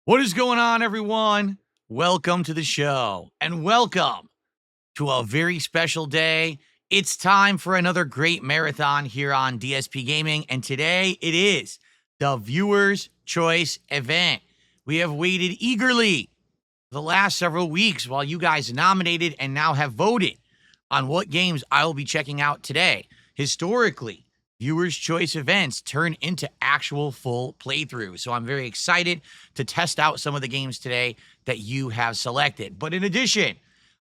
What is going on, everyone? Welcome to the show and welcome to a very special day. It's time for another great marathon here on DSP Gaming, and today it is the Viewer's Choice event. We have waited eagerly the last several weeks while you guys nominated and now have voted on what games I will be checking out today. Historically, Viewers' Choice events turn into actual full playthroughs. So I'm very excited to test out some of the games today that you have selected. But in addition,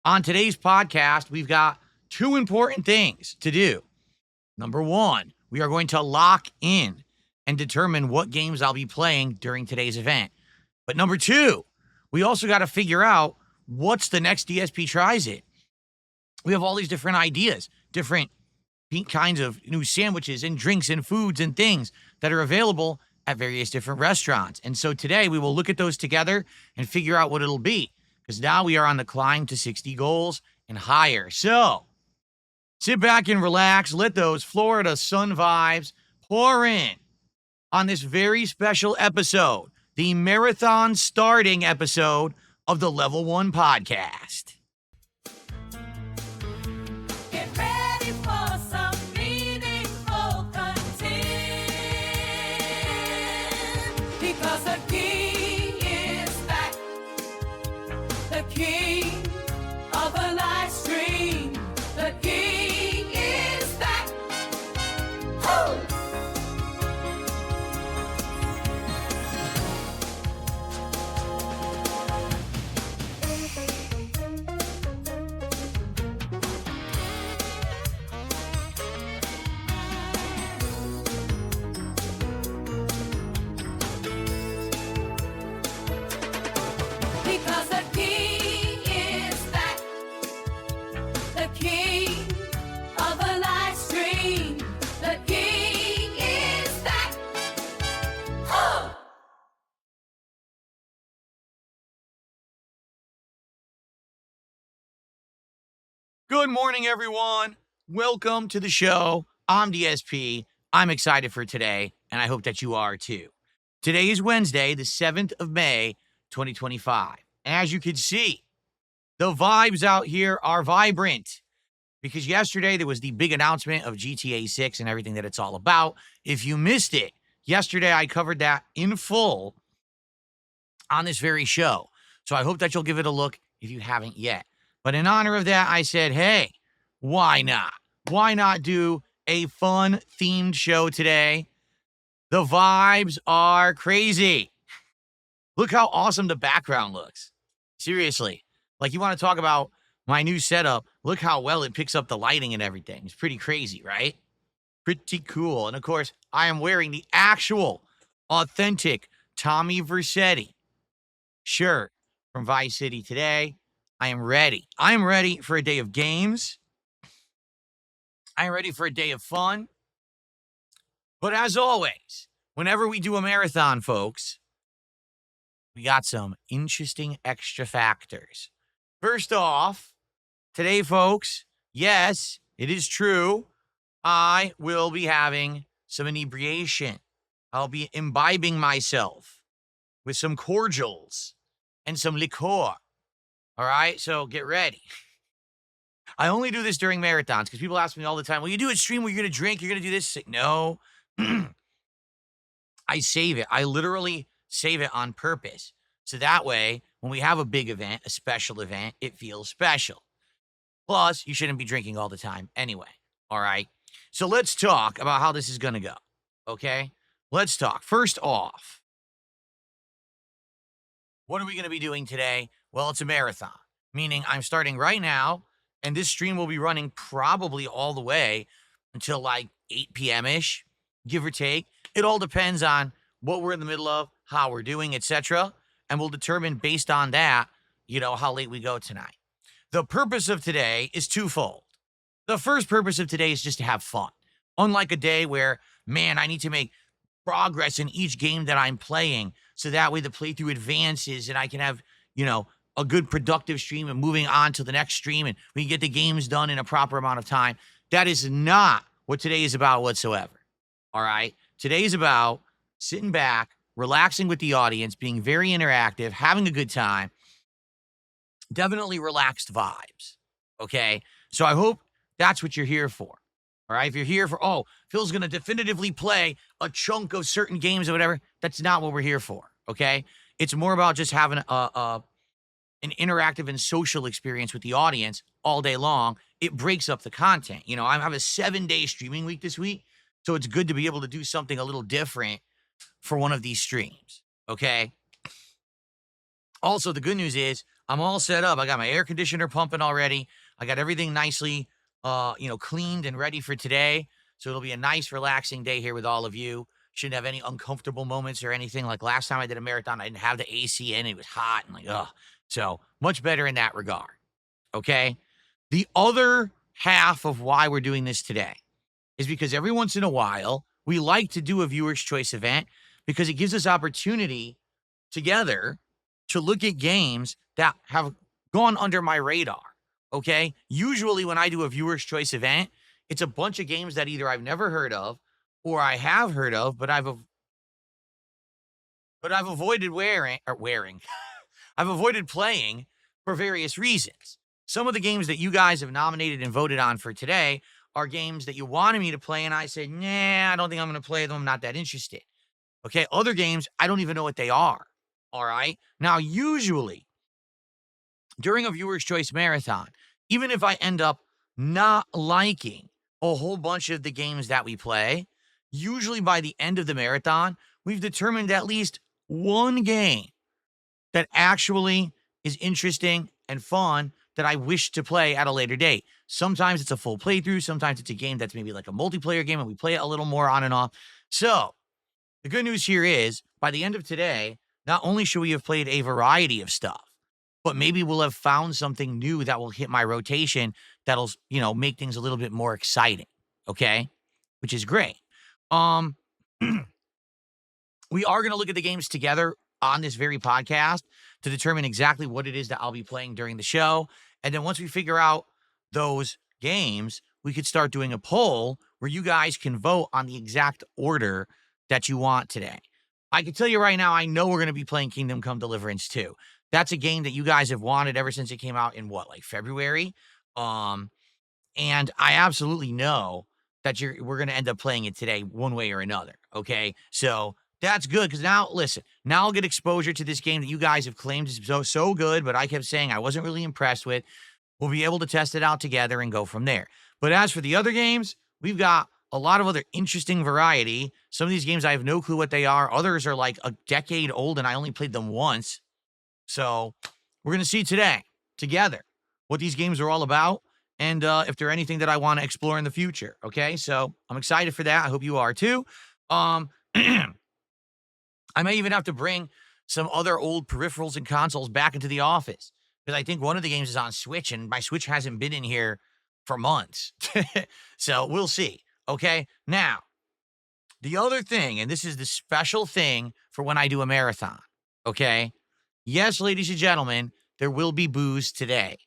on today's podcast, we've got two important things to do. Number one, we are going to lock in and determine what games I'll be playing during today's event. But number two, we also got to figure out what's the next DSP tries it. We have all these different ideas, different kinds of new sandwiches and drinks and foods and things that are available at various different restaurants. And so today we will look at those together and figure out what it'll be, because now we are on the climb to 60 goals and higher. So sit back and relax. Let those Florida sun vibes pour in on this very special episode, the marathon starting episode of the Level 1 podcast. Because the king is back, the king of the live stream, the king is back. Woo! Because the king is back, the king of the live stream, the king is back. Oh! Good morning, everyone. Welcome to the show. I'm DSP. I'm excited for today, and I hope that you are too. Today is Wednesday, the 7th of May, 2025. And as you can see, the vibes out here are vibrant because yesterday there was the big announcement of GTA 6 and everything that it's all about. If you missed it, yesterday I covered that in full on this very show. So I hope that you'll give it a look if you haven't yet. But in honor of that, I said, hey, why not? Why not do a fun themed show today? The vibes are crazy. Look how awesome the background looks. Seriously. Like, you want to talk about my new setup, look how well it picks up the lighting and everything. It's pretty crazy, right? Pretty cool. And of course, I am wearing the actual, authentic Tommy Vercetti shirt from Vice City today. I am ready. I am ready for a day of games. I am ready for a day of fun. But as always, whenever we do a marathon, folks, we got some interesting extra factors. First off, today, folks, yes, it is true, I will be having some inebriation. I'll be imbibing myself with some cordials and some liqueur. All right, so get ready. I only do this during marathons because people ask me all the time, well, you do a stream where you're going to drink, you're going to do this? No. I save it. I literally save it on purpose. So that way, when we have a big event, a special event, it feels special. Plus, you shouldn't be drinking all the time anyway. All right. So let's talk about how this is going to go. Okay. Let's talk. First off, what are we going to be doing today? Well, it's a marathon, meaning I'm starting right now, and this stream will be running probably all the way until like 8 p.m.-ish, give or take. It all depends on what we're in the middle of, how we're doing, etc. And we'll determine based on that, how late we go tonight. The purpose of today is twofold. The first purpose of today is just to have fun. Unlike a day where, man, I need to make progress in each game that I'm playing so that way the playthrough advances and I can have, a good productive stream and moving on to the next stream and we can get the games done in a proper amount of time. That is not what today is about whatsoever. All right. Today is about sitting back, relaxing with the audience, being very interactive, having a good time. Definitely relaxed vibes. Okay. So I hope that's what you're here for. All right. If you're here for, oh, Phil's going to definitively play a chunk of certain games or whatever, that's not what we're here for. Okay. It's more about just having an interactive and social experience with the audience all day long. It breaks up the content. You know, I have a 7-day streaming week this week. So it's good to be able to do something a little different for one of these streams. Okay. Also, the good news is I'm all set up. I got my air conditioner pumping already. I got everything nicely, cleaned and ready for today. So it'll be a nice, relaxing day here with all of you. Shouldn't have any uncomfortable moments or anything. Like last time I did a marathon, I didn't have the AC in. It was hot and ugh. So much better in that regard. Okay. The other half of why we're doing this today is because every once in a while, we like to do a viewer's choice event because it gives us opportunity together to look at games that have gone under my radar. Okay. Usually when I do a viewer's choice event, it's a bunch of games that either I've never heard of or I have heard of, but I've avoided wearing. I've avoided playing for various reasons. Some of the games that you guys have nominated and voted on for today are games that you wanted me to play, and I said, nah, I don't think I'm going to play them. I'm not that interested. Okay. Other games, I don't even know what they are. All right. Now, usually during a viewer's choice marathon, even if I end up not liking a whole bunch of the games that we play, usually by the end of the marathon, we've determined at least one game that actually is interesting and fun that I wish to play at a later date. Sometimes it's a full playthrough. Sometimes it's a game that's maybe like a multiplayer game and we play it a little more on and off. So the good news here is by the end of today, not only should we have played a variety of stuff, but maybe we'll have found something new that will hit my rotation that'll, make things a little bit more exciting. Okay. Which is great. We are going to look at the games together on this very podcast to determine exactly what it is that I'll be playing during the show. And then once we figure out those games, we could start doing a poll where you guys can vote on the exact order that you want today. I can tell you right now, I know we're going to be playing Kingdom Come Deliverance 2. That's a game that you guys have wanted ever since it came out in February? And I absolutely know that we're going to end up playing it today one way or another. Okay. So that's good. Cause now I'll get exposure to this game that you guys have claimed is so good, but I kept saying I wasn't really impressed with. We'll be able to test it out together and go from there. But as for the other games, we've got a lot of other interesting variety. Some of these games, I have no clue what they are. Others are like a decade old and I only played them once. So we're going to see today together what these games are all about and if they're anything that I want to explore in the future. Okay. So I'm excited for that. I hope you are too. I may even have to bring some other old peripherals and consoles back into the office because I think one of the games is on Switch and my Switch hasn't been in here for months. So we'll see. Okay. Now, the other thing, and this is the special thing for when I do a marathon. Okay. Yes, ladies and gentlemen, there will be booze today.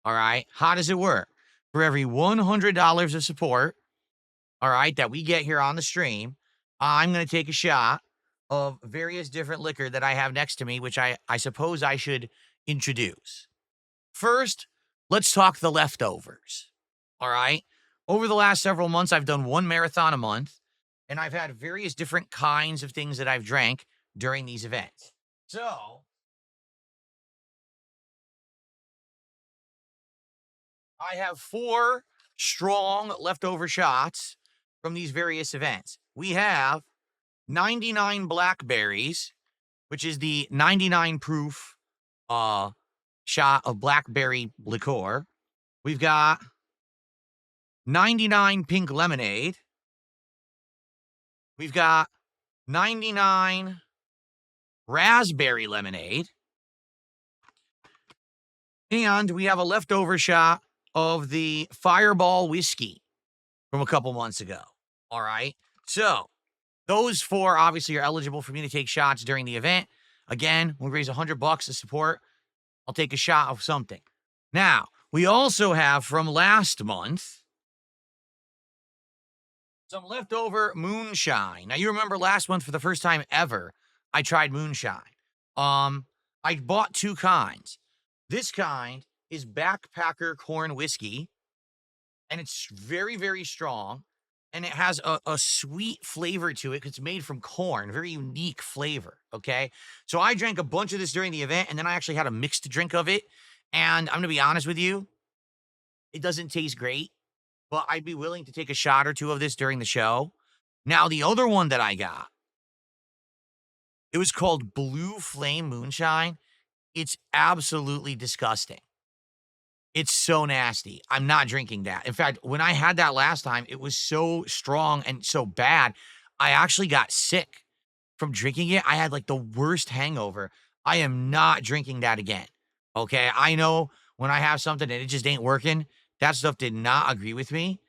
All right. How does it work? For every $100 of support, all right, that we get here on the stream, I'm going to take a shot of various different liquor that I have next to me, which I suppose I should introduce. First, let's talk the leftovers. All right. Over the last several months, I've done one marathon a month, and I've had various different kinds of things that I've drank during these events. So I have 4 strong leftover shots from these various events. We have 99 blackberries, which is the 99 proof shot of blackberry liqueur. We've got 99 pink lemonade. We've got 99 raspberry lemonade. And we have a leftover shot of the Fireball whiskey from a couple months ago. All right. So those 4 obviously are eligible for me to take shots during the event. Again, we raise $100 to support. I'll take a shot of something. Now, we also have from last month some leftover moonshine. Now, you remember last month for the first time ever, I tried moonshine. I bought two kinds. This kind is backpacker corn whiskey, and it's very, very strong. And it has a sweet flavor to it 'cause it's made from corn, very unique flavor. Okay. So I drank a bunch of this during the event, and then I actually had a mixed drink of it. And I'm going to be honest with you, it doesn't taste great, but I'd be willing to take a shot or two of this during the show. Now, the other one that I got, it was called Blue Flame Moonshine. It's absolutely disgusting. It's so nasty. I'm not drinking that. In fact, when I had that last time, it was so strong and so bad, I actually got sick from drinking it. I had like the worst hangover. I am not drinking that again. Okay. I know when I have something and it just ain't working, that stuff did not agree with me.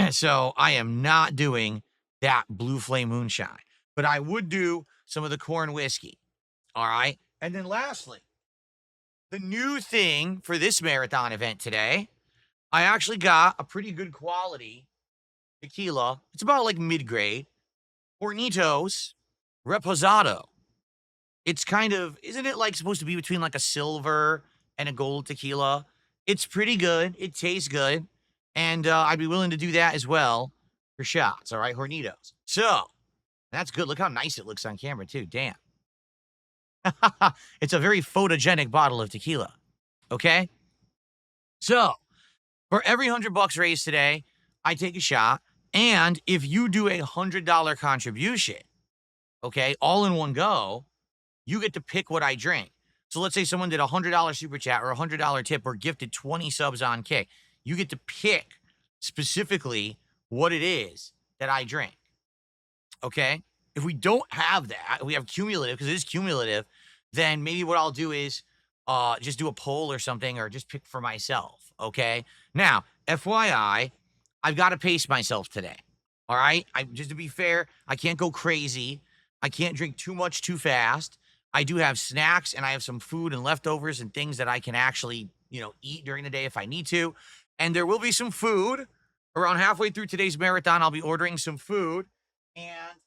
So I am not doing that Blue Flame Moonshine, but I would do some of the corn whiskey. All right. And then lastly, the new thing for this marathon event today, I actually got a pretty good quality tequila. It's about like mid-grade. Hornitos Reposado. It's kind of, isn't it like supposed to be between like a silver and a gold tequila? It's pretty good. It tastes good. And I'd be willing to do that as well for shots. All right, Hornitos. So that's good. Look how nice it looks on camera, too. Damn. It's a very photogenic bottle of tequila. Okay. So for every $100 raised today, I take a shot. And if you do a $100 contribution, okay, all in one go, you get to pick what I drink. So let's say someone did a $100 super chat or a $100 tip or gifted 20 subs on Kick. You get to pick specifically what it is that I drink. Okay. If we don't have that, we have cumulative, because it is cumulative, then maybe what I'll do is just do a poll or something, or just pick for myself. Okay. Now, FYI, I've got to pace myself today. All right. Just to be fair, I can't go crazy. I can't drink too much too fast. I do have snacks, and I have some food and leftovers and things that I can actually, eat during the day if I need to. And there will be some food around halfway through today's marathon. I'll be ordering some food, and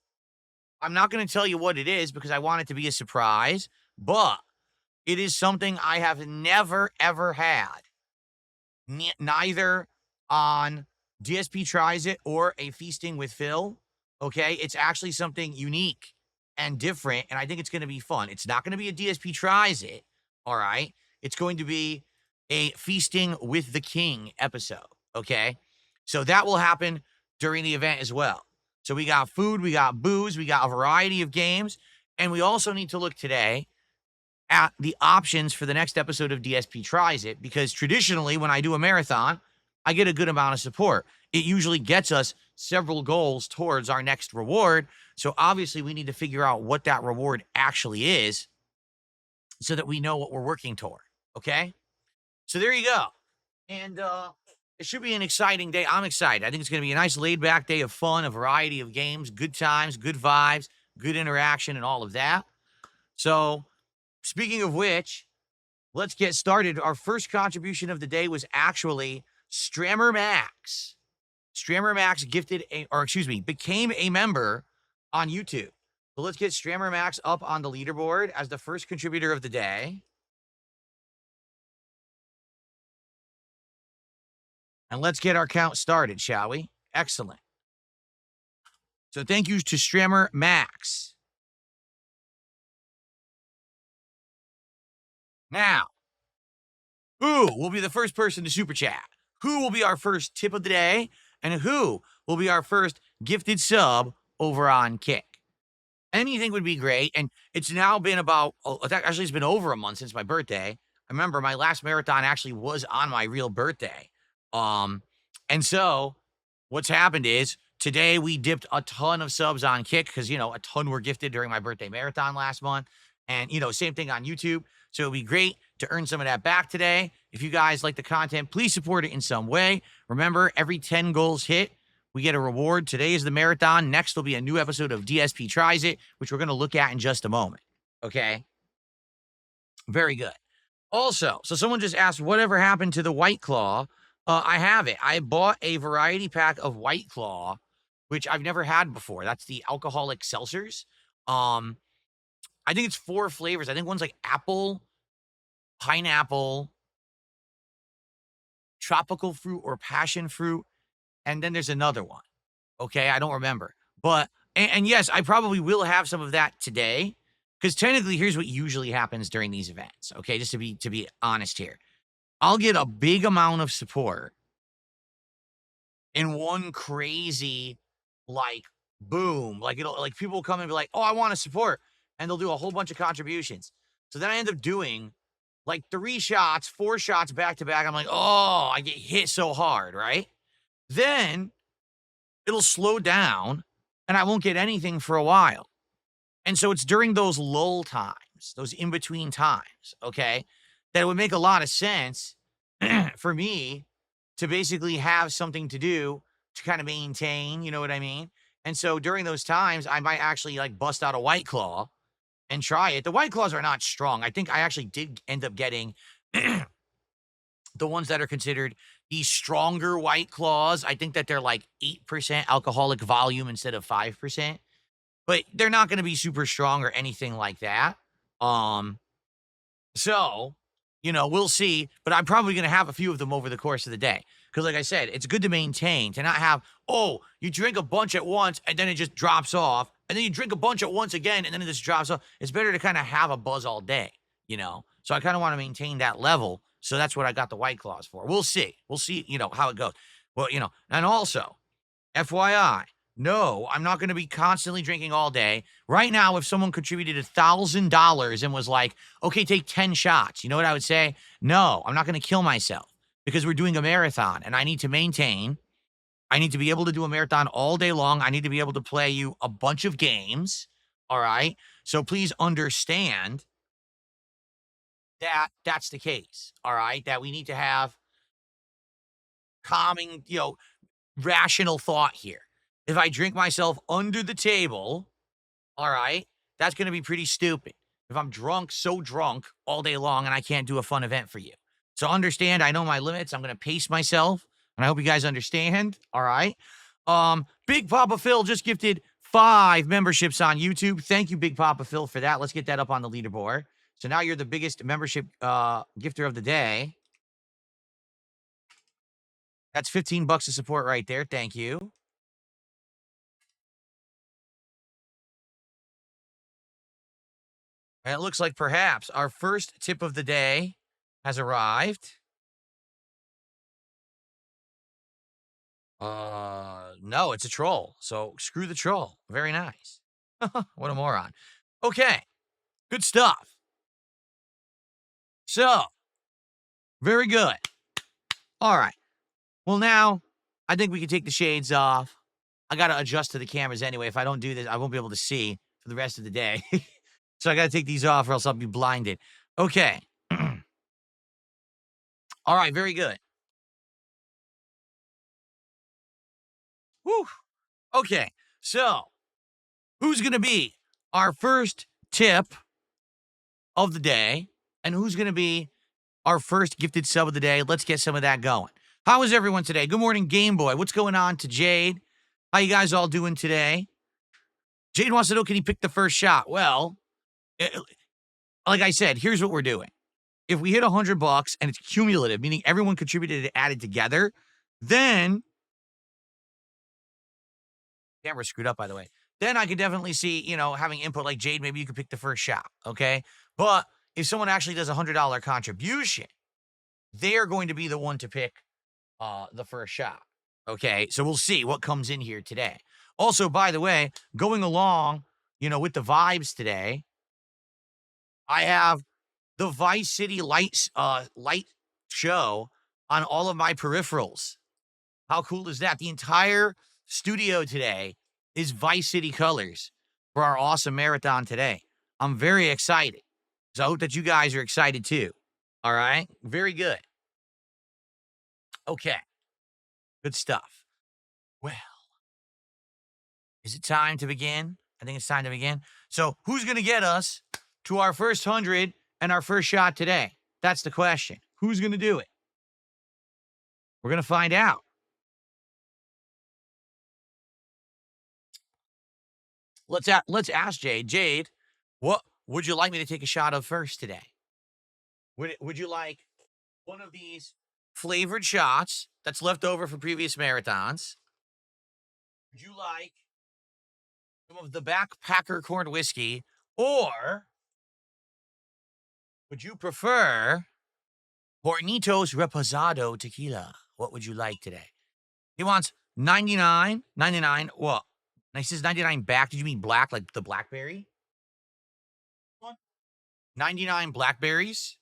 I'm not going to tell you what it is because I want it to be a surprise, but it is something I have never, ever had. Neither on DSP Tries It or a Feasting with Phil. Okay. It's actually something unique and different, and I think it's going to be fun. It's not going to be a DSP Tries It. All right. It's going to be a Feasting with the King episode. Okay. So that will happen during the event as well. So we got food, we got booze, we got a variety of games, and we also need to look today at the options for the next episode of DSP Tries It, because traditionally when I do a marathon, I get a good amount of support. It usually gets us several goals towards our next reward. So obviously we need to figure out what that reward actually is so that we know what we're working toward. Okay. So there you go. And it should be an exciting day. I'm excited. I think it's going to be a nice laid back day of fun, a variety of games, good times, good vibes, good interaction, and all of that. So speaking of which, let's get started. Our first contribution of the day was actually Strammer Max. Strammer Max became a member on YouTube. So let's get Strammer Max up on the leaderboard as the first contributor of the day. And let's get our count started, shall we? Excellent. So thank you to Strammer Max. Now, who will be the first person to super chat? Who will be our first tip of the day? And who will be our first gifted sub over on Kick? Anything would be great. And it's now been actually it's been over a month since my birthday. I remember my last marathon actually was on my real birthday. And so what's happened is today we dipped a ton of subs on Kick because, a ton were gifted during my birthday marathon last month. And, same thing on YouTube. So it'd be great to earn some of that back today. If you guys like the content, please support it in some way. Remember, every 10 goals hit, we get a reward. Today is the marathon. Next will be a new episode of DSP Tries It, which we're going to look at in just a moment. Okay? Very good. Also, so someone just asked, whatever happened to the White Claw? I have it. I bought a variety pack of White Claw, which I've never had before. That's the alcoholic seltzers. I think it's 4 flavors. I think one's like apple, pineapple, tropical fruit or passion fruit, and then there's another one. Okay, I don't remember. But and yes, I probably will have some of that today. Because technically, here's what usually happens during these events. Okay, just to be honest here. I'll get a big amount of support in one crazy, like, boom. Like it'll like people will come and be like, oh, I want to support. And they'll do a whole bunch of contributions. So then I end up doing like 3 shots, 4 shots back to back. I'm like, oh, I get hit so hard, right? Then it'll slow down and I won't get anything for a while. And so it's during those lull times, those in between times, okay, that it would make a lot of sense for me to basically have something to do to kind of maintain, you know what I mean? And so during those times, I might actually like bust out a White Claw and try it. The White Claws are not strong. I think I actually did end up getting the ones that are considered the stronger White Claws. I think that they're like 8% alcoholic volume instead of 5%, but they're not going to be super strong or anything like that. So, we'll see, but I'm probably going to have a few of them over the course of the day. Because, like I said, it's good to maintain, to not have, oh, you drink a bunch at once and then it just drops off. And then you drink a bunch at once again and then it just drops off. It's better to kind of have a buzz all day, So I kind of want to maintain that level. So that's what I got the White Claws for. We'll see. We'll see, how it goes. Well, and also, FYI, no, I'm not going to be constantly drinking all day. Right now, if someone contributed $1,000 and was like, okay, take 10 shots, you know what I would say? No, I'm not going to kill myself because we're doing a marathon and I need to maintain. I need to be able to do a marathon all day long. I need to be able to play you a bunch of games. All right. So please understand that that's the case. All right. That we need to have calming, rational thought here. If I drink myself under the table, all right, that's going to be pretty stupid. If I'm drunk, so drunk all day long and I can't do a fun event for you. So understand, I know my limits. I'm going to pace myself and I hope you guys understand. All right. Big Papa Phil just gifted 5 memberships on YouTube. Thank you, Big Papa Phil, for that. Let's get that up on the leaderboard. So now you're the biggest membership gifter of the day. That's $15 of support right there. Thank you. And it looks like perhaps our first tip of the day has arrived. No, it's a troll. So screw the troll. Very nice. What a moron. Okay, good stuff. So, very good. All right. Well, now I think we can take the shades off. I got to adjust to the cameras anyway. If I don't do this, I won't be able to see for the rest of the day. So I got to take these off or else I'll be blinded. Okay. All right, very good. Whew. Okay, so who's going to be our first tip of the day? And who's going to be our first gifted sub of the day? Let's get some of that going. How is everyone today? Good morning, Game Boy. What's going on to Jade? How you guys all doing today? Jade wants to know, can he pick the first shot? Well, like I said, here's what we're doing. If we hit $100 and it's cumulative, meaning everyone contributed and added together, then camera screwed up, by the way. Then I could definitely see, having input like Jade, maybe you could pick the first shot, okay? But if someone actually does a $100 contribution, they are going to be the one to pick the first shot, okay? So we'll see what comes in here today. Also, by the way, going along, with the vibes today, I have the Vice City light show on all of my peripherals. How cool is that? The entire studio today is Vice City colors for our awesome marathon today. I'm very excited. So I hope that you guys are excited too. All right. Very good. Okay. Good stuff. Well, is it time to begin? I think it's time to begin. So who's going to get us to our first 100 and our first shot today? That's the question. Who's going to do it? We're going to find out. Let's ask Jade. Jade, what would you like me to take a shot of first today? Would you like one of these flavored shots that's left over from previous marathons? Would you like some of the backpacker corn whiskey? Or would you prefer Hornitos Reposado tequila? What would you like today? He wants 99. Well, he says 99 back. Did you mean black, like the blackberry? 99 blackberries.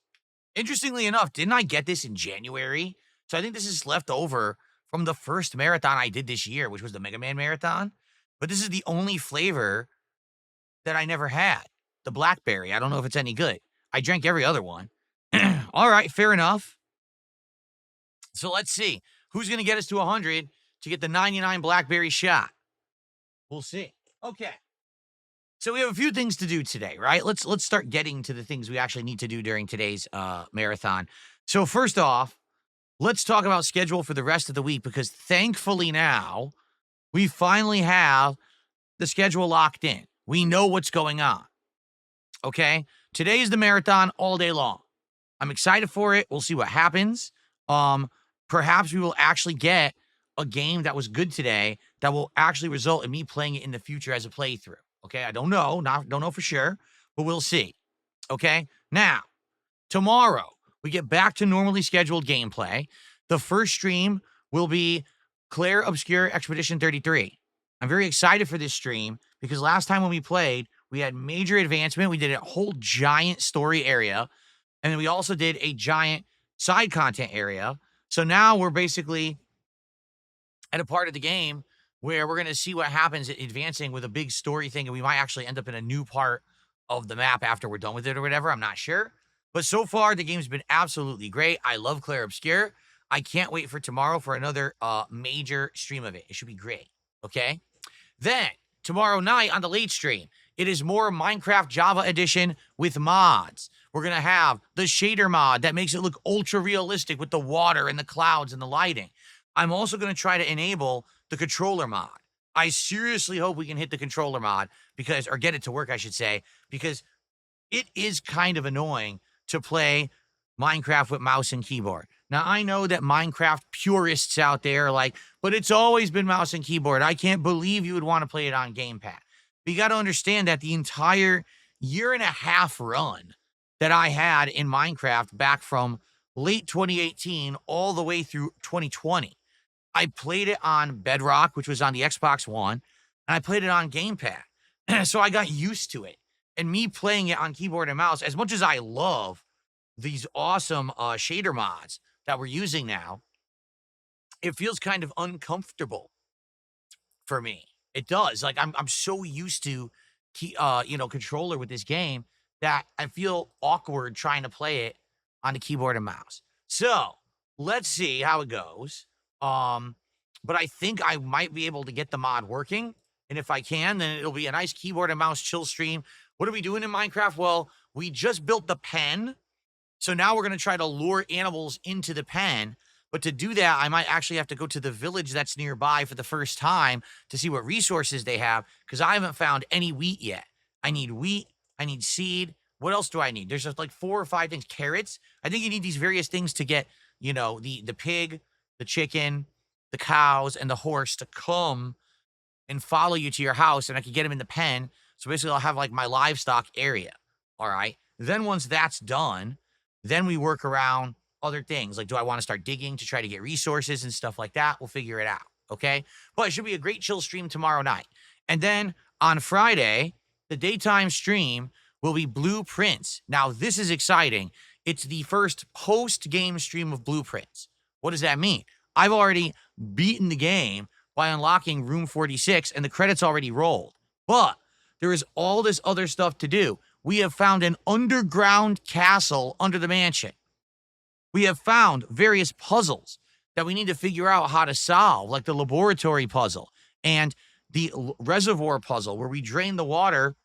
Interestingly enough, didn't I get this in January? So I think this is left over from the first marathon I did this year, which was the Mega Man marathon. But this is the only flavor that I never had. The blackberry. I don't know if it's any good. I drank every other one. All right, fair enough. So let's see. Who's going to get us to 100 to get the 99 blackberry shot? We'll see. Okay. So we have a few things to do today, right? Let's start getting to the things we actually need to do during today's marathon. So first off, let's talk about schedule for the rest of the week, because thankfully now we finally have the schedule locked in. We know what's going on. Okay? Today is the marathon all day long. I'm excited for it. We'll see what happens. Perhaps we will actually get a game that was good today that will actually result in me playing it in the future as a playthrough. Okay, I don't know, don't know for sure, but we'll see. Okay, now, tomorrow, we get back to normally scheduled gameplay. The first stream will be Claire Obscure Expedition 33. I'm very excited for this stream because last time when we played, we had major advancement. We did a whole giant story area, and then we also did a giant side content area. So now we're basically at a part of the game where we're going to see what happens advancing with a big story thing, and we might actually end up in a new part of the map after we're done with it or whatever. I'm not sure. But so far, the game's been absolutely great. I love Claire Obscure. I can't wait for tomorrow for another major stream of it. It should be great, okay? Then, tomorrow night on the late stream, it is more Minecraft Java Edition with mods. We're going to have the shader mod that makes it look ultra realistic with the water and the clouds and the lighting. I'm also going to try to enable the controller mod. I seriously hope we can hit the controller mod or get it to work, I should say, because it is kind of annoying to play Minecraft with mouse and keyboard. Now, I know that Minecraft purists out there are like, but it's always been mouse and keyboard. I can't believe you would want to play it on gamepad. But you got to understand that the entire year-and-a-half run that I had in Minecraft back from late 2018 all the way through 2020, I played it on Bedrock, which was on the Xbox One, and I played it on gamepad. So I got used to it. And me playing it on keyboard and mouse, as much as I love these awesome shader mods that we're using now, it feels kind of uncomfortable for me. It does. Like I'm so used to controller with this game that I feel awkward trying to play it on the keyboard and mouse. So let's see how it goes. But I think I might be able to get the mod working. And if I can, then it'll be a nice keyboard and mouse chill stream. What are we doing in Minecraft? Well, we just built the pen. So now we're going to try to lure animals into the pen. But to do that, I might actually have to go to the village that's nearby for the first time to see what resources they have, because I haven't found any wheat yet. I need wheat. I need seed. What else do I need? There's just like 4 or 5 things. Carrots. I think you need these various things to get, the pig, the chicken, the cows, and the horse to come and follow you to your house, and I can get them in the pen. So basically, I'll have like my livestock area. All right. Then once that's done, then we work around other things. Like, do I want to start digging to try to get resources and stuff like that? We'll figure it out. Okay. But it should be a great chill stream tomorrow night. And then on Friday, the daytime stream will be Blueprints. Now, this is exciting. It's the first post-game stream of Blueprints. What does that mean? I've already beaten the game by unlocking Room 46, and the credits already rolled. But there is all this other stuff to do. We have found an underground castle under the mansion. We have found various puzzles that we need to figure out how to solve, like the laboratory puzzle and the reservoir puzzle, where we drain the water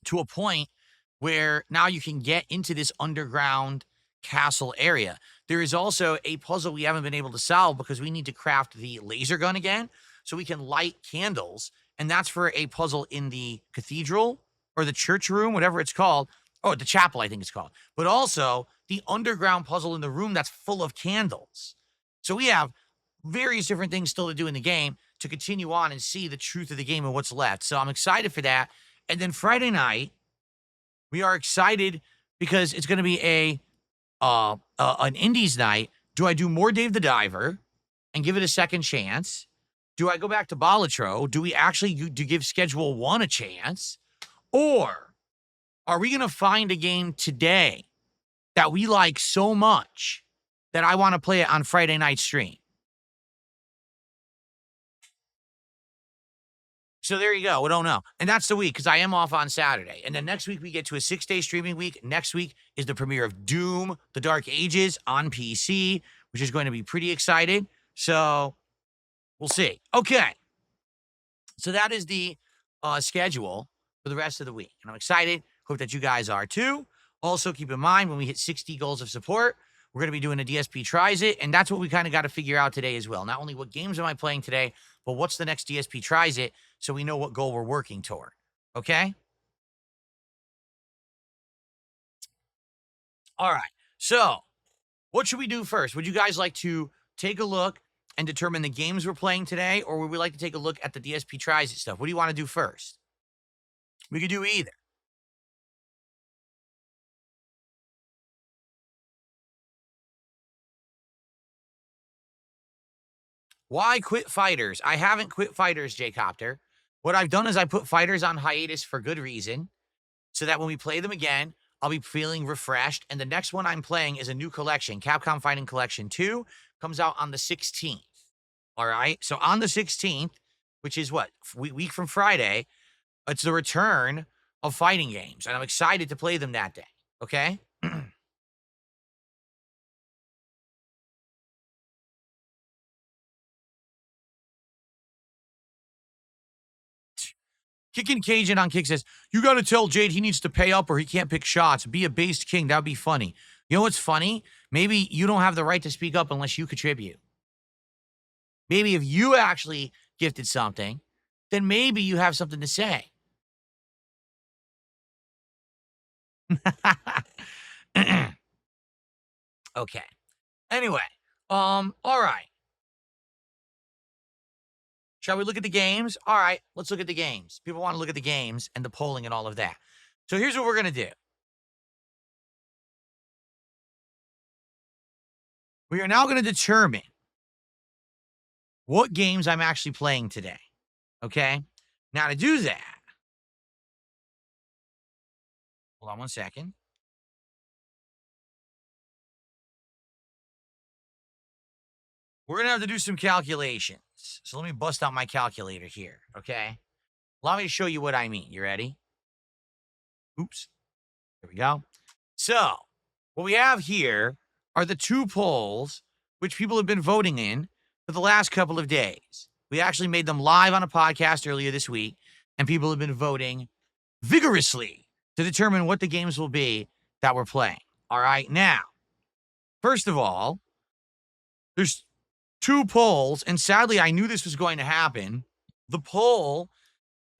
to a point where now you can get into this underground castle area. There is also a puzzle we haven't been able to solve because we need to craft the laser gun again so we can light candles. And that's for a puzzle in the cathedral or the church room, whatever it's called. Oh, the chapel, I think it's called. But also the underground puzzle in the room that's full of candles. So we have various different things still to do in the game to continue on and see the truth of the game and what's left. So I'm excited for that. And then Friday night, we are excited because it's going to be an indies night. Do I do more Dave the Diver and give it a second chance? Do I go back to Balatro? Do we actually do give Schedule 1 a chance? Or are we going to find a game today that we like so much that I want to play it on Friday night stream? So there you go. We don't know. And that's the week because I am off on Saturday. And then next week we get to a 6-day streaming week. Next week is the premiere of Doom, The Dark Ages on PC, which is going to be pretty exciting. So we'll see. Okay. So that is the schedule for the rest of the week. And I'm excited. Hope that you guys are too. Also, keep in mind, when we hit 60 goals of support, we're going to be doing a DSP Tries It. And that's what we kind of got to figure out today as well. Not only what games am I playing today, but what's the next DSP Tries It so we know what goal we're working toward. Okay? All right. So, what should we do first? Would you guys like to take a look and determine the games we're playing today, or would we like to take a look at the DSP Tries It stuff? What do you want to do first? We could do either. Why quit Fighters? I haven't quit Fighters, J-Copter. What I've done is I put Fighters on hiatus for good reason, so that when we play them again, I'll be feeling refreshed. And the next one I'm playing is a new collection. Capcom Fighting Collection 2 comes out on the 16th. All right? So on the 16th, which is what? Week from Friday, it's the return of fighting games. And I'm excited to play them that day. Okay? Kicking Cajun on Kick says, you got to tell Jade he needs to pay up or he can't pick shots. Be a based king. That would be funny. You know what's funny? Maybe you don't have the right to speak up unless you contribute. Maybe if you actually gifted something, then maybe you have something to say. Okay. Anyway, all right. Shall we look at the games? All right, let's look at the games. People want to look at the games and the polling and all of that. So here's what we're going to do. We are now going to determine what games I'm actually playing today. Okay? Now to do that, hold on one second. We're going to have to do some calculations. So let me bust out my calculator here, okay? Allow me to show you what I mean. You ready? Oops. There we go. So, what we have here are the two polls which people have been voting in for the last couple of days. We actually made them live on a podcast earlier this week, and people have been voting vigorously to determine what the games will be that we're playing. All right, now, first of all, there's two polls, and sadly, I knew this was going to happen. The poll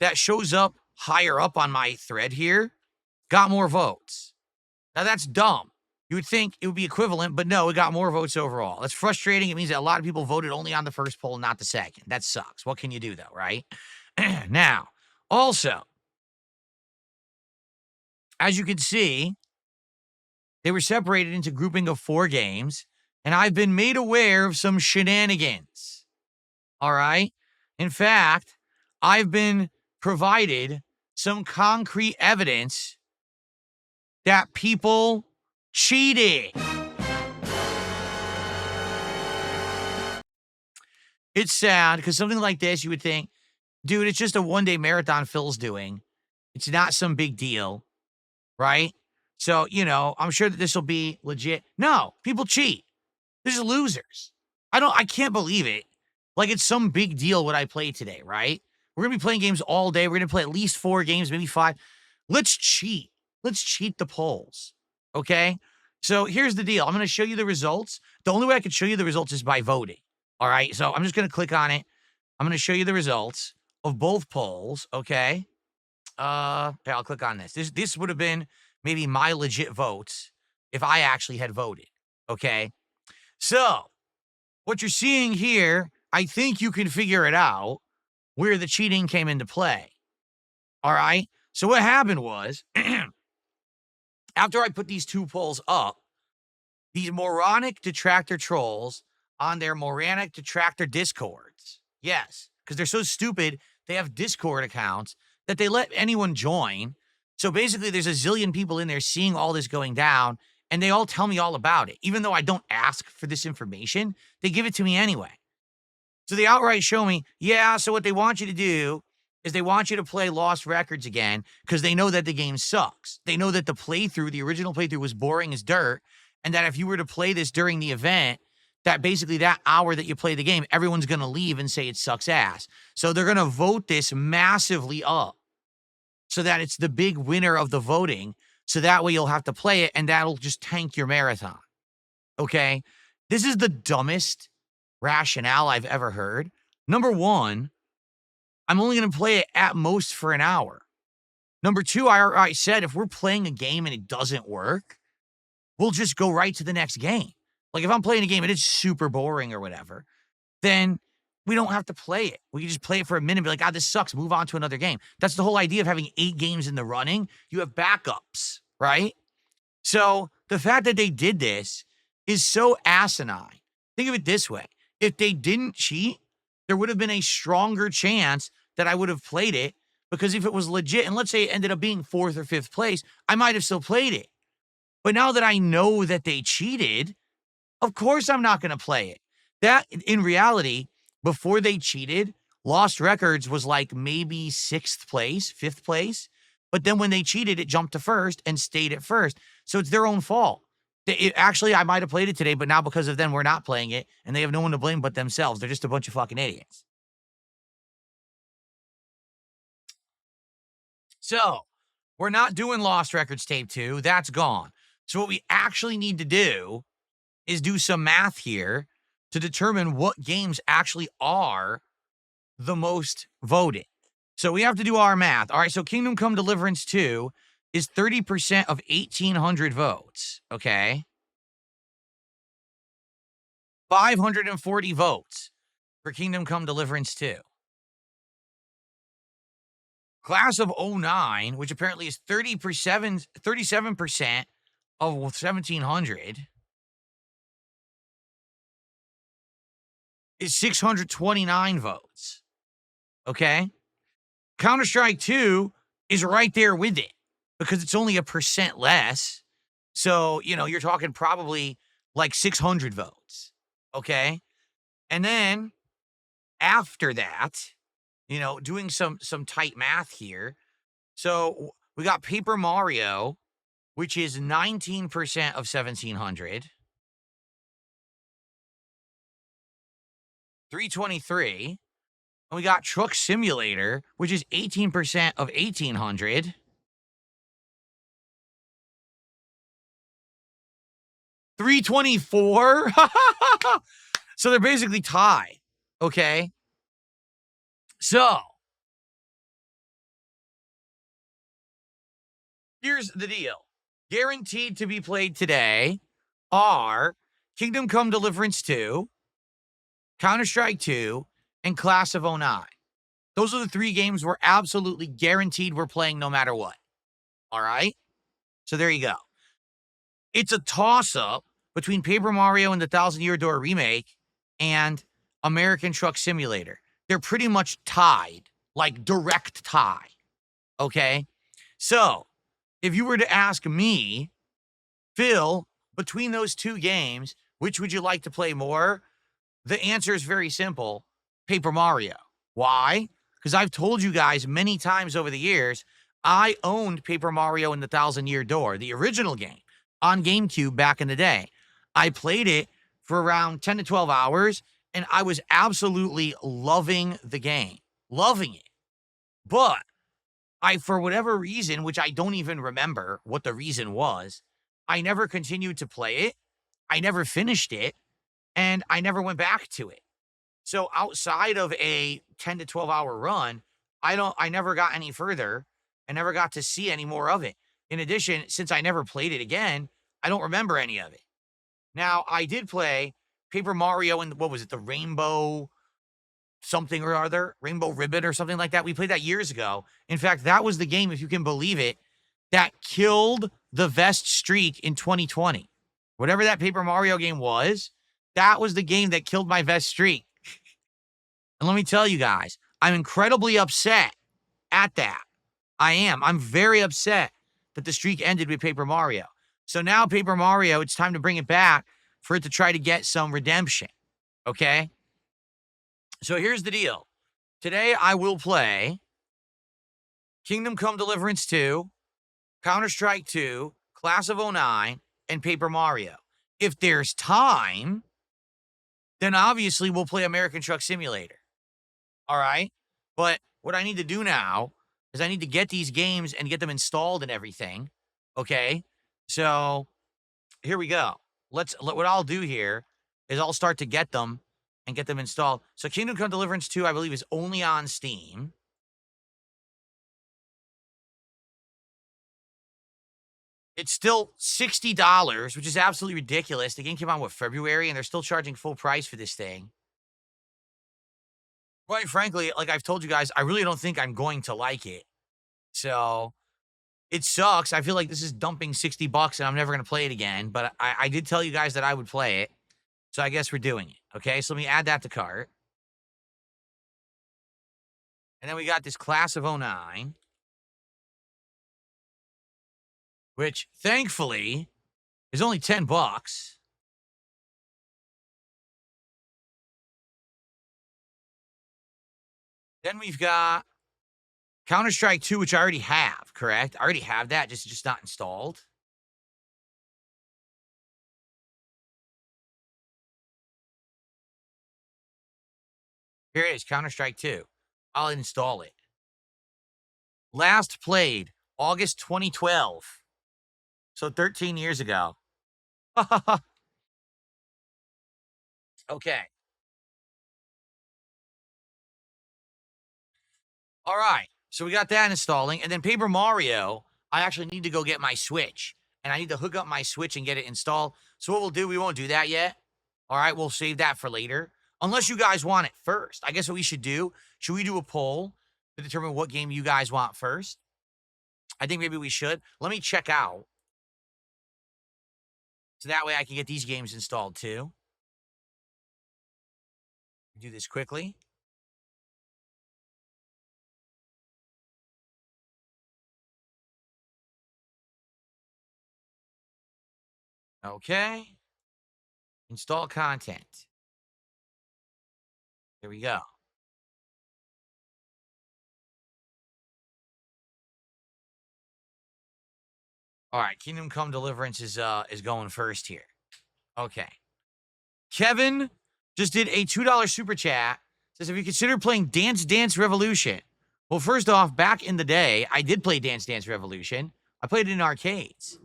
that shows up higher up on my thread here got more votes. Now, that's dumb. You would think it would be equivalent, but no, it got more votes overall. That's frustrating. It means that a lot of people voted only on the first poll, not the second. That sucks. What can you do, though, right? Now, also, as you can see, they were separated into grouping of 4 games, and I've been made aware of some shenanigans. All right? In fact, I've been provided some concrete evidence that people cheated. It's sad because something like this, you would think, dude, it's just a one-day marathon Phil's doing. It's not some big deal, right? So, I'm sure that this will be legit. No, people cheat. This is losers. I can't believe it. Like it's some big deal what I play today, right? We're going to be playing games all day. We're going to play at least 4 games, maybe 5. Let's cheat. Let's cheat the polls. Okay? So here's the deal. I'm going to show you the results. The only way I can show you the results is by voting. All right? So I'm just going to click on it. I'm going to show you the results of both polls. Okay? Okay, I'll click on this. This would have been maybe my legit votes if I actually had voted. Okay. So what you're seeing here, I think you can figure it out where the cheating came into play. All right. So what happened was after I put these two polls up, these moronic detractor trolls on their moronic detractor discords. Yes, because they're so stupid, they have Discord accounts that they let anyone join. So basically, there's a zillion people in there seeing all this going down, and they all tell me all about it. Even though I don't ask for this information, they give it to me anyway. So they outright show me, yeah, so what they want you to do is they want you to play Lost Records again because they know that the game sucks. They know that the original playthrough was boring as dirt, and that if you were to play this during the event, that basically that hour that you play the game, everyone's going to leave and say it sucks ass. So they're going to vote this massively up so that it's the big winner of the voting. So that way you'll have to play it and that'll just tank your marathon. Okay? This is the dumbest rationale I've ever heard. Number one, I'm only going to play it at most for an hour. Number two, I said if we're playing a game and it doesn't work, we'll just go right to the next game. Like if I'm playing a game and it's super boring or whatever, then we don't have to play it. We can just play it for a minute and be like, this sucks. Move on to another game. That's the whole idea of having 8 games in the running. You have backups, right? So the fact that they did this is so asinine. Think of it this way. If they didn't cheat, there would have been a stronger chance that I would have played it, because if it was legit, and let's say it ended up being 4th or 5th place, I might have still played it. But now that I know that they cheated, of course I'm not going to play it. That, in reality, before they cheated, Lost Records was like maybe 6th place, 5th place. But then when they cheated, it jumped to 1st and stayed at 1st. So it's their own fault. Actually, I might have played it today, but now because of them, we're not playing it. And they have no one to blame but themselves. They're just a bunch of fucking idiots. So we're not doing Lost Records Tape 2. That's gone. So what we actually need to do is do some math here to determine what games actually are the most voted. So we have to do our math. All right, so Kingdom Come Deliverance 2 is 30% of 1,800 votes, okay? 540 votes for Kingdom Come Deliverance 2. Class of 09, which apparently is 37% of 1,700, is 629 votes. Okay? Counter-Strike 2 is right there with it because it's only 1% less. So, you're talking probably like 600 votes. Okay? And then after that, doing some tight math here. So we got Paper Mario, which is 19% of 1,700. 323. And we got Truck Simulator, which is 18% of 1,800. 324. So they're basically tied. Okay. So here's the deal. Guaranteed to be played today are Kingdom Come Deliverance 2, Counter-Strike 2, and Class of 09. Those are the 3 games we're absolutely guaranteed we're playing no matter what. All right? So there you go. It's a toss-up between Paper Mario and the Thousand Year Door remake and American Truck Simulator. They're pretty much tied, like direct tie. Okay? So, if you were to ask me, Phil, between those 2 games, which would you like to play more? The answer is very simple. Paper Mario. Why? Because I've told you guys many times over the years, I owned Paper Mario and the Thousand Year Door, the original game, on GameCube back in the day. I played it for around 10 to 12 hours, and I was absolutely loving the game. Loving it. But for whatever reason, which I don't even remember what the reason was, I never continued to play it. I never finished it, and I never went back to it. So outside of a 10 to 12 hour run, I never got any further. and never got to see any more of it. In addition, since I never played it again, I don't remember any of it. Now, I did play Paper Mario and what was it, the Rainbow something or other, Rainbow Ribbon or something like that. We played that years ago. In fact, that was the game, if you can believe it, that killed the vest streak in 2020. Whatever that Paper Mario game was, that was the game that killed my vest streak. And let me tell you guys, I'm incredibly upset at that. I am. I'm very upset that the streak ended with Paper Mario. So now Paper Mario, it's time to bring it back for it to try to get some redemption. Okay? So here's the deal. Today I will play Kingdom Come Deliverance 2, Counter-Strike 2, Class of '09, and Paper Mario. If there's time, then obviously we'll play American Truck Simulator. All right? But what I need to do now is I need to get these games and get them installed and everything. Okay? So here we go. What I'll do here is I'll start to get them and get them installed. So Kingdom Come Deliverance 2, I believe, is only on Steam. It's still $60, which is absolutely ridiculous. The game came out, February, and they're still charging full price for this thing. Quite frankly, like I've told you guys, I really don't think I'm going to like it. So it sucks. I feel like this is dumping $60 and I'm never going to play it again. But I did tell you guys that I would play it. So I guess we're doing it. Okay, so let me add that to cart. And then we got this Class of '09. Which, thankfully, is only $10. Then we've got Counter-Strike 2, which I already have, correct? I already have that, just not installed. Here it is, Counter-Strike 2. I'll install it. Last played August 2012. So 13 years ago. Okay. All right. So we got that installing. And then Paper Mario, I actually need to go get my Switch. And I need to hook up my Switch and get it installed. So what we'll do, we won't do that yet. All right, we'll save that for later. Unless you guys want it first. I guess what we should do, should we do a poll to determine what game you guys want first? I think maybe we should. Let me check out. So that way I can get these games installed too. Do this quickly. Okay. Install content. There we go. All right, Kingdom Come Deliverance is going first here. Okay. Kevin just did a $2 super chat. Says, have you considered playing Dance Dance Revolution? Well, first off, back in the day, I did play Dance Dance Revolution. I played it in arcades.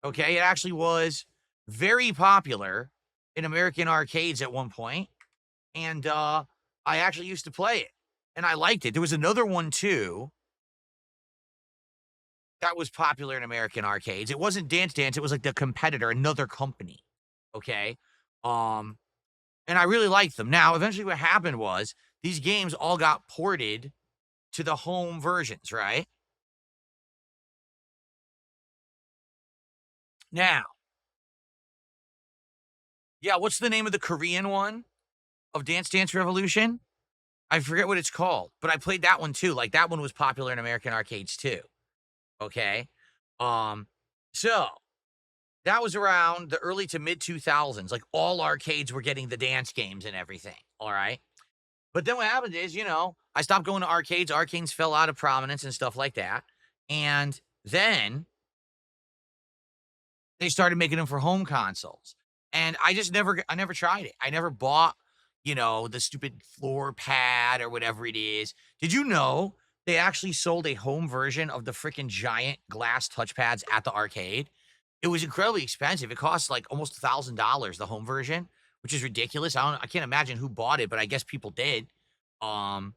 Okay, it actually was very popular in American arcades at one point. And I actually used to play it. And I liked it. There was another one, too, that was popular in American arcades. It wasn't Dance Dance. It was like the competitor, another company. Okay? And I really liked them. Now, eventually what happened was these games all got ported to the home versions, right? Now, yeah, what's the name of the Korean one of Dance Dance Revolution? I forget what it's called, but I played that one too. Like that one was popular in American arcades too. Okay? So that was around the early to mid 2000s. Like all arcades were getting the dance games and everything. All right. But then what happened is, I stopped going to arcades. Arcades fell out of prominence and stuff like that. And then they started making them for home consoles. And I never tried it. I never bought, the stupid floor pad or whatever it is. Did you know they actually sold a home version of the freaking giant glass touchpads at the arcade? It was incredibly expensive. It cost like almost $1,000, the home version, which is ridiculous. I can't imagine who bought it, but I guess people did. But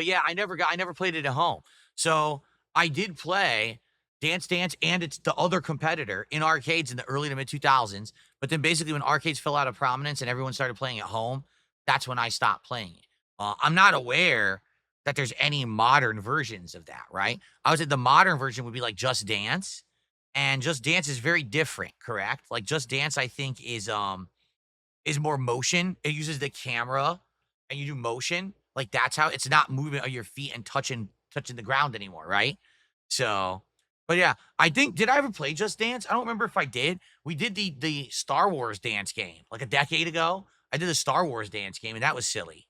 yeah, I never played it at home. So I did play Dance Dance and it's the other competitor in arcades in the early to mid 2000s. But then basically when arcades fell out of prominence and everyone started playing at home, that's when I stopped playing it. I'm not aware that there's any modern versions of that, right? I would say the modern version would be like Just Dance, and Just Dance is very different, correct? Like Just Dance, I think is more motion. It uses the camera and you do motion. Like that's how it's not moving on your feet and touching the ground anymore, right? So, but yeah, I think did I ever play Just Dance? I don't remember if I did. We did the Star Wars dance game like a decade ago. I did a Star Wars dance game and that was silly.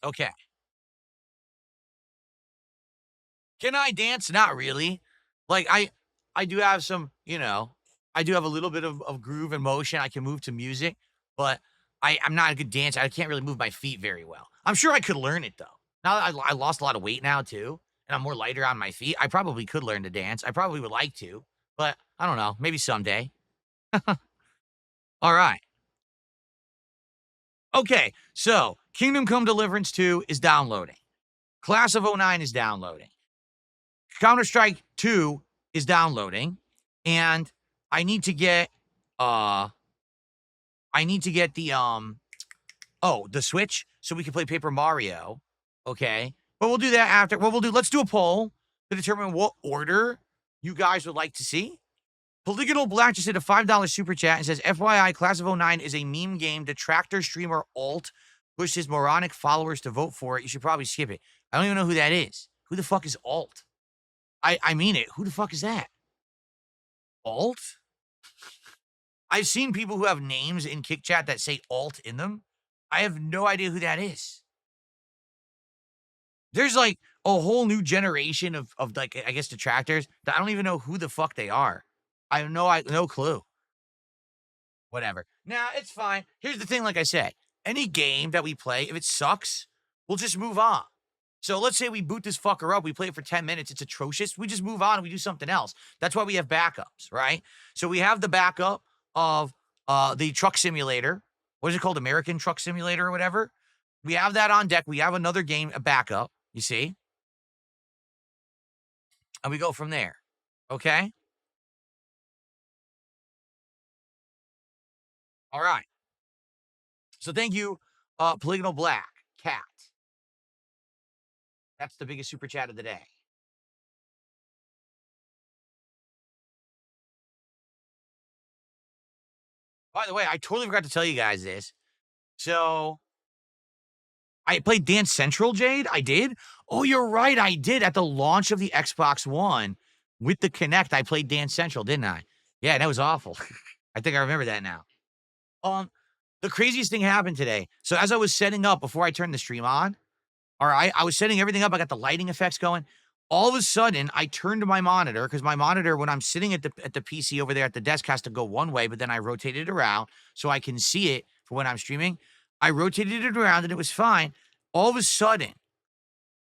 Okay. Can I dance? Not really. Like I do have some, I do have a little bit of groove and motion. I can move to music, but I'm not a good dancer. I can't really move my feet very well. I'm sure I could learn it though. Now that I lost a lot of weight now too, and I'm more lighter on my feet, I probably could learn to dance. I probably would like to, but I don't know. Maybe someday. All right. Okay. So Kingdom Come Deliverance 2 is downloading. Class of '09 is downloading. Counter-Strike 2 is downloading, and I need to get uh the Switch so we can play Paper Mario. Okay. But we'll do that after. Let's do a poll to determine what order you guys would like to see. Polygonal Black just did a $5 super chat and says, FYI, Class of '09 is a meme game. Detractor streamer Alt pushed his moronic followers to vote for it. You should probably skip it. I don't even know who that is. Who the fuck is Alt? I mean it. Who the fuck is that? Alt? I've seen people who have names in Kick Chat that say Alt in them. I have no idea who that is. There's like a whole new generation of like, I guess, detractors that I don't even know who the fuck they are. I have no clue. Whatever. Nah, it's fine. Here's the thing, like I said, any game that we play, if it sucks, we'll just move on. So let's say we boot this fucker up, we play it for 10 minutes, it's atrocious, we just move on and we do something else. That's why we have backups, right? So we have the backup of the truck simulator. What is it called? American Truck Simulator or whatever. We have that on deck. We have another game, a backup, you see? And we go from there. Okay? All right. So thank you, Polygonal Black Cat. That's the biggest super chat of the day. By the way, I totally forgot to tell you guys this. So I played Dance Central, Jade. I did. Oh, you're right. I did at the launch of the Xbox One with the Kinect. I played Dance Central, didn't I? Yeah, that was awful. I think I remember that now. Um, the craziest thing happened today. So as I was setting up before I turned the stream on, all right, I was setting everything up. I got the lighting effects going. All of a sudden, I turned my monitor because my monitor, when I'm sitting at the PC over there at the desk, has to go one way, but then I rotated it around so I can see it for when I'm streaming. I rotated it around and it was fine. All of a sudden,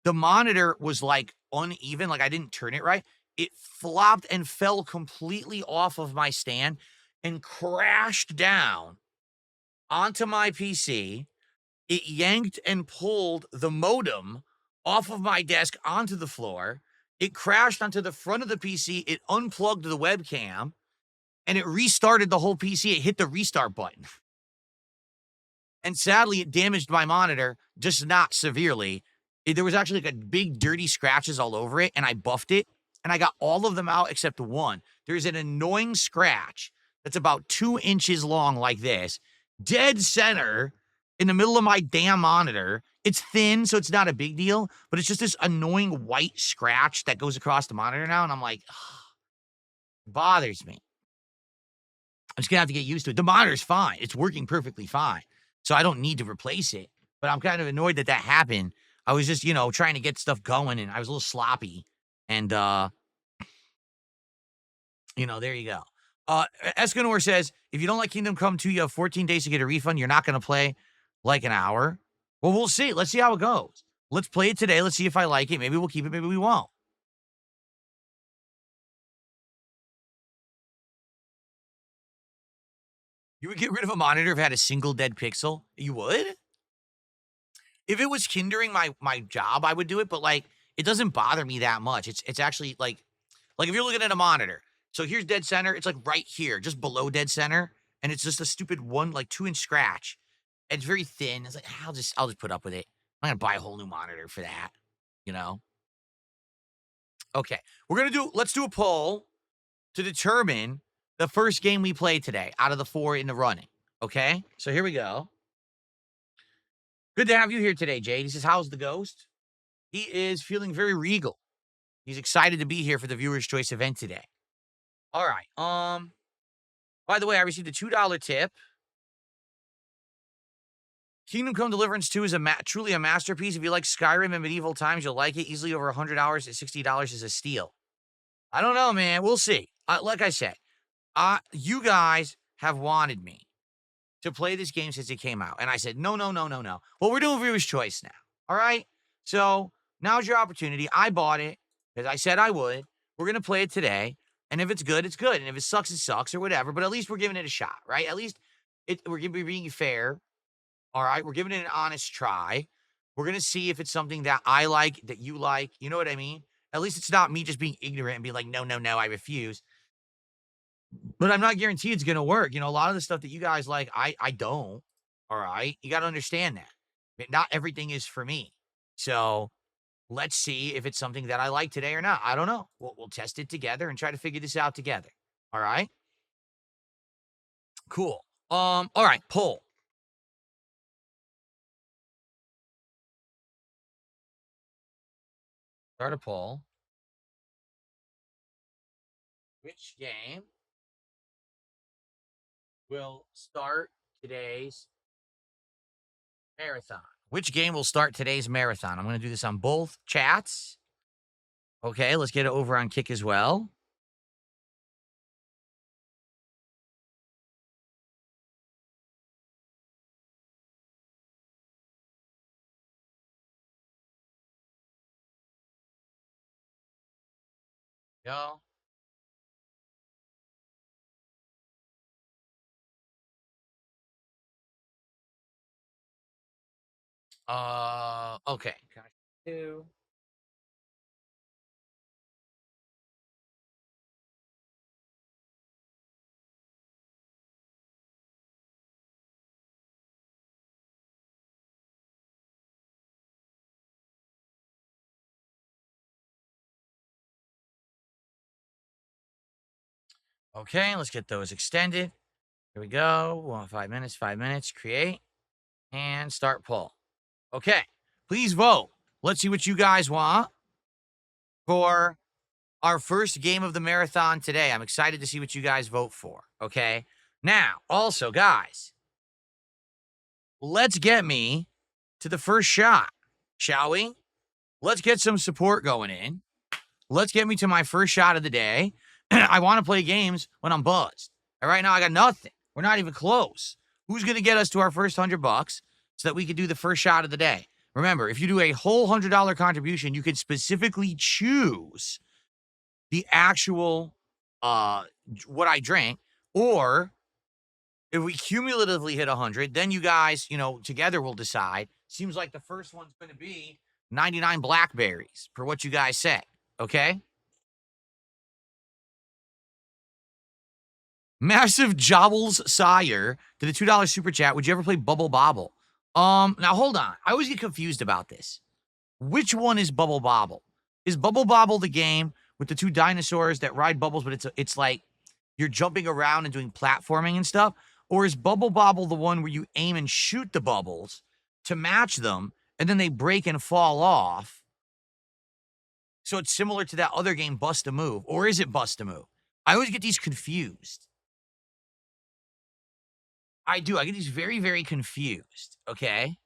the monitor was like uneven, like I didn't turn it right. It flopped and fell completely off of my stand and crashed down onto my PC. It yanked and pulled the modem off of my desk onto the floor. It crashed onto the front of the PC. It unplugged the webcam and it restarted the whole PC. It hit the restart button. And sadly, it damaged my monitor, just not severely. There was actually like a big dirty scratches all over it, and I buffed it, and I got all of them out except one. There's an annoying scratch that's about 2 inches long like this, dead center in the middle of my damn monitor. It's thin, so it's not a big deal, but it's just this annoying white scratch that goes across the monitor now, and I'm like, it bothers me. I'm just gonna have to get used to it. The monitor's fine. It's working perfectly fine. So I don't need to replace it. But I'm kind of annoyed that happened. I was just, trying to get stuff going and I was a little sloppy. And there you go. Escanor says, if you don't like Kingdom Come 2, you have 14 days to get a refund. You're not gonna play like an hour. Well, we'll see. Let's see how it goes. Let's play it today. Let's see if I like it. Maybe we'll keep it, maybe we won't. You would get rid of a monitor if it had a single dead pixel? You would? If it was hindering my job, I would do it, but like it doesn't bother me that much. It's actually like if you're looking at a monitor. So here's dead center. It's like right here, just below dead center, and it's just a stupid one like 2-inch scratch. It's very thin. It's like I'll just put up with it. I'm gonna buy a whole new monitor for that. You know. Okay, let's do a poll to determine the first game we play today out of the 4 in the running. Okay, so here we go. Good to have you here today, Jade. He says, "How's the ghost?" He is feeling very regal. He's excited to be here for the Viewer's Choice event today. All right. By the way, I received a $2 tip. Kingdom Come Deliverance 2 is truly a masterpiece. If you like Skyrim and medieval times, you'll like it. Easily over 100 hours at $60 is a steal. I don't know, man. We'll see. Like I said, you guys have wanted me to play this game since it came out. And I said, no, no, no, no, no. Well, we're doing Viewer's Choice now. All right? So now's your opportunity. I bought it because I said I would. We're going to play it today. And if it's good, it's good. And if it sucks, or whatever. But at least we're giving it a shot, right? At least we're going to be being fair. All right? We're giving it an honest try. We're going to see if it's something that I like, that you like. You know what I mean? At least it's not me just being ignorant and being like, no, no, no, I refuse. But I'm not guaranteed it's going to work. You know, a lot of the stuff that you guys like, I don't. All right? You got to understand that. Not everything is for me. So let's see if it's something that I like today or not. I don't know. We'll test it together and try to figure this out together. All right? Cool. All right, poll. Start a poll. Which game will start today's marathon? Which game will start today's marathon? I'm going to do this on both chats. Okay, let's get it over on Kick as well. Go. Okay. Two. Okay, let's get those extended. Here we go. 5 minutes, 5 minutes. Create and start poll. Okay, please vote. Let's see what you guys want for our first game of the marathon today. I'm excited to see what you guys vote for. Okay, now, also, guys, let's get me to the first shot, shall we? Let's get some support going in. Let's get me to my first shot of the day. I want to play games when I'm buzzed. And right now, I got nothing. We're not even close. Who's going to get us to our first $100 so that we can do the first shot of the day? Remember, if you do a whole $100 contribution, you can specifically choose the actual what I drank. Or if we cumulatively hit 100, then you guys, together will decide. Seems like the first one's going to be 99 blackberries for what you guys said. Okay? Massive Jobbles Sire to the $2 super chat. Would you ever play Bubble Bobble? Now hold on. I always get confused about this. Which one is Bubble Bobble? Is Bubble Bobble the game with the 2 dinosaurs that ride bubbles, but it's like you're jumping around and doing platforming and stuff? Or is Bubble Bobble the one where you aim and shoot the bubbles to match them, and then they break and fall off? So it's similar to that other game, Bust a Move. Or is it Bust a Move? I always get these confused. I do. I get these very, very confused. Okay.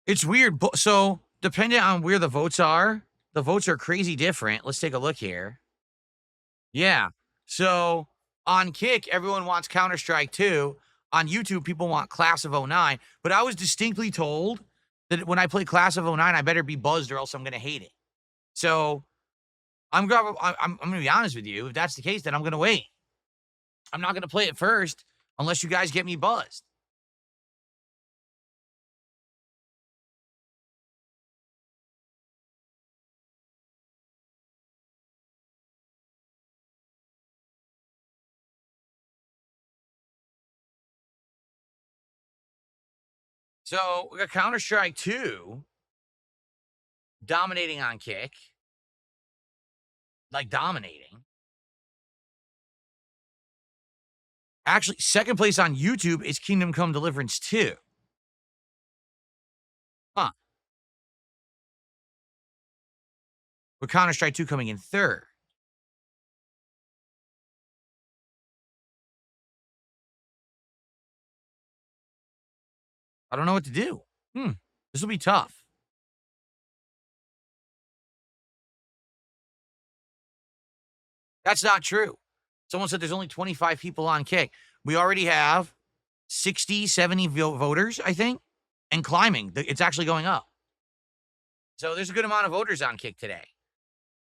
It's weird. So, depending on where the votes are crazy different. Let's take a look here. Yeah. So, on Kick, everyone wants Counter-Strike 2. on YouTube, people want Class of '09, but I was distinctly told that when I play Class of '09, I better be buzzed or else I'm gonna hate it. So I'm gonna be honest with you. If that's the case, then I'm gonna wait. I'm not gonna play it first unless you guys get me buzzed. So we got Counter-Strike 2 dominating on Kick, like dominating. Actually, second place on YouTube is Kingdom Come Deliverance 2. Huh. With Counter-Strike 2 coming in third. I don't know what to do. This will be tough. That's not true. Someone said there's only 25 people on Kick. We already have 60, 70 voters, I think, and climbing. It's actually going up. So there's a good amount of voters on Kick today.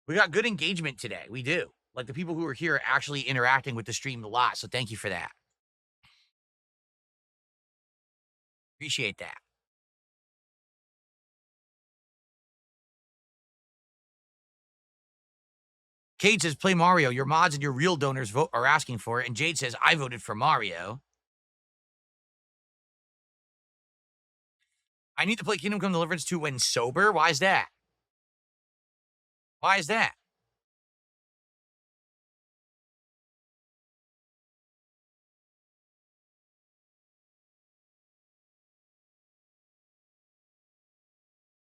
We got good engagement today. We do. Like the people who are here are actually interacting with the stream a lot. So thank you for that. Appreciate that. Kate says, play Mario. Your mods and your real donors are asking for it. And Jade says, I voted for Mario. I need to play Kingdom Come Deliverance 2 when sober. Why is that? Why is that?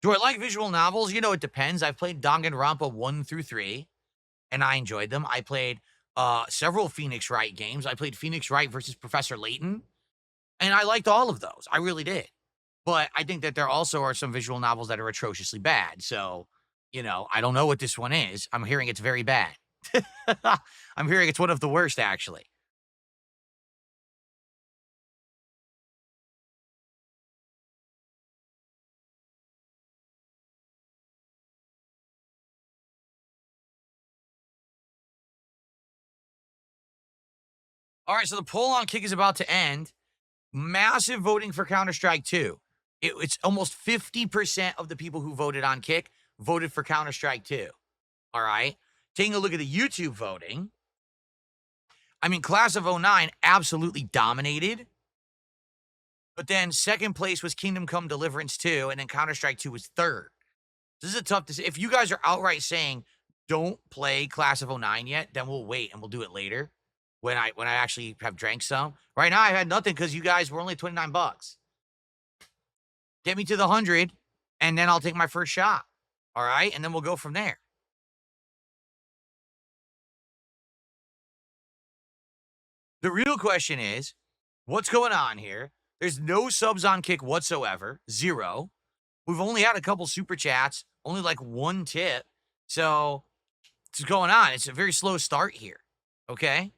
Do I like visual novels? You know, it depends. I've played Danganronpa 1 through 3, and I enjoyed them. I played several Phoenix Wright games. I played Phoenix Wright versus Professor Layton, and I liked all of those. I really did. But I think that there also are some visual novels that are atrociously bad. So, you know, I don't know what this one is. I'm hearing it's very bad. I'm hearing it's one of the worst, actually. All right, so the poll on Kick is about to end. Massive voting for Counter-Strike 2. It's almost 50% of the people who voted on Kick voted for Counter-Strike 2. All right. Taking a look at the YouTube voting. I mean, Class of '09 absolutely dominated. But then second place was Kingdom Come Deliverance 2, and then Counter-Strike 2 was third. This is a tough decision. If you guys are outright saying don't play Class of '09 yet, then we'll wait and we'll do it later when I actually have drank some. Right now I had nothing because you guys were only $29. Get me to the 100, and then I'll take my first shot. All right, and then we'll go from there. The real question is, what's going on here? There's no subs on Kick whatsoever. 0. We've only had a couple super chats, only like 1 tip. So, what's going on? It's a very slow start here. Okay?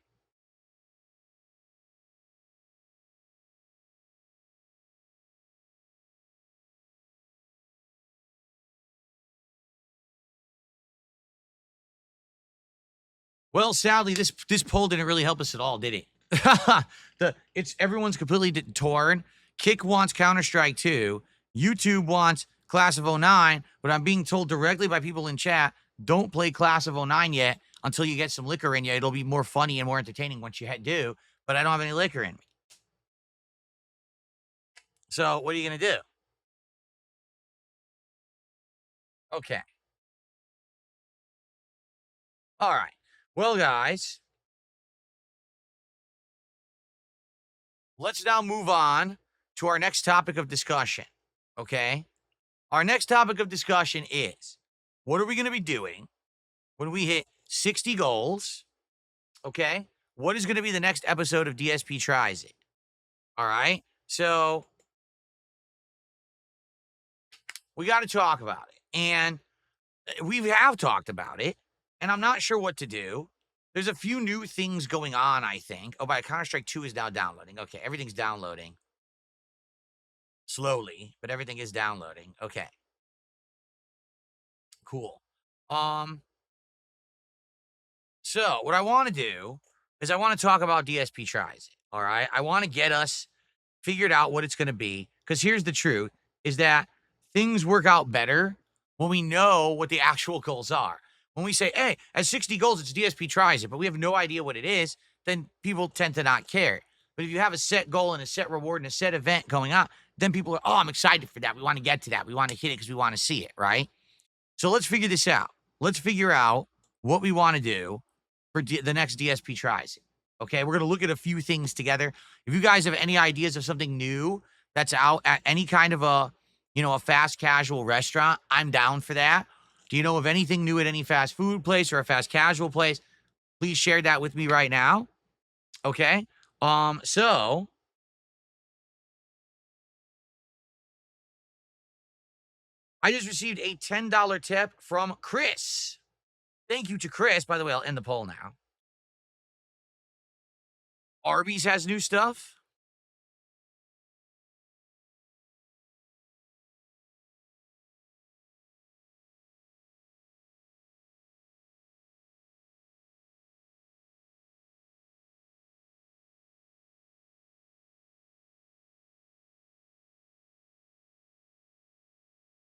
Well, sadly, this poll didn't really help us at all, did it? Everyone's completely torn. Kick wants Counter-Strike 2. YouTube wants Class of '09, but I'm being told directly by people in chat, don't play Class of '09 yet until you get some liquor in you. It'll be more funny and more entertaining once you do, but I don't have any liquor in me. So what are you going to do? Okay. All right. Well, guys, let's now move on to our next topic of discussion. Okay? Our next topic of discussion is, what are we going to be doing when we hit 60 goals? Okay? What is going to be the next episode of DSP Tries It? All right? So, we got to talk about it. And we have talked about it, and I'm not sure what to do. There's a few new things going on, I think. Oh, by Counter-Strike 2 is now downloading. Okay, everything's downloading slowly, but everything is downloading. Okay, cool. Um, so what I want to do is I want to talk about DSP Tries It. All right, I want to get us figured out what it's going to be, because here's the truth: is that things work out better when we know what the actual goals are. When we say, "Hey, at 60 goals, it's DSP Tries It," but we have no idea what it is, then people tend to not care. But if you have a set goal and a set reward and a set event going on, then people are, "Oh, I'm excited for that. We want to get to that. We want to hit it because we want to see it," right? So let's figure this out. Let's figure out what we want to do for the next DSP Tries It. Okay, we're going to look at a few things together. If you guys have any ideas of something new that's out at any kind of a fast casual restaurant, I'm down for that. Do you know of anything new at any fast food place or a fast casual place? Please share that with me right now. Okay. So I just received a $10 tip from Chris. Thank you to Chris. By the way, I'll end the poll now. Arby's has new stuff.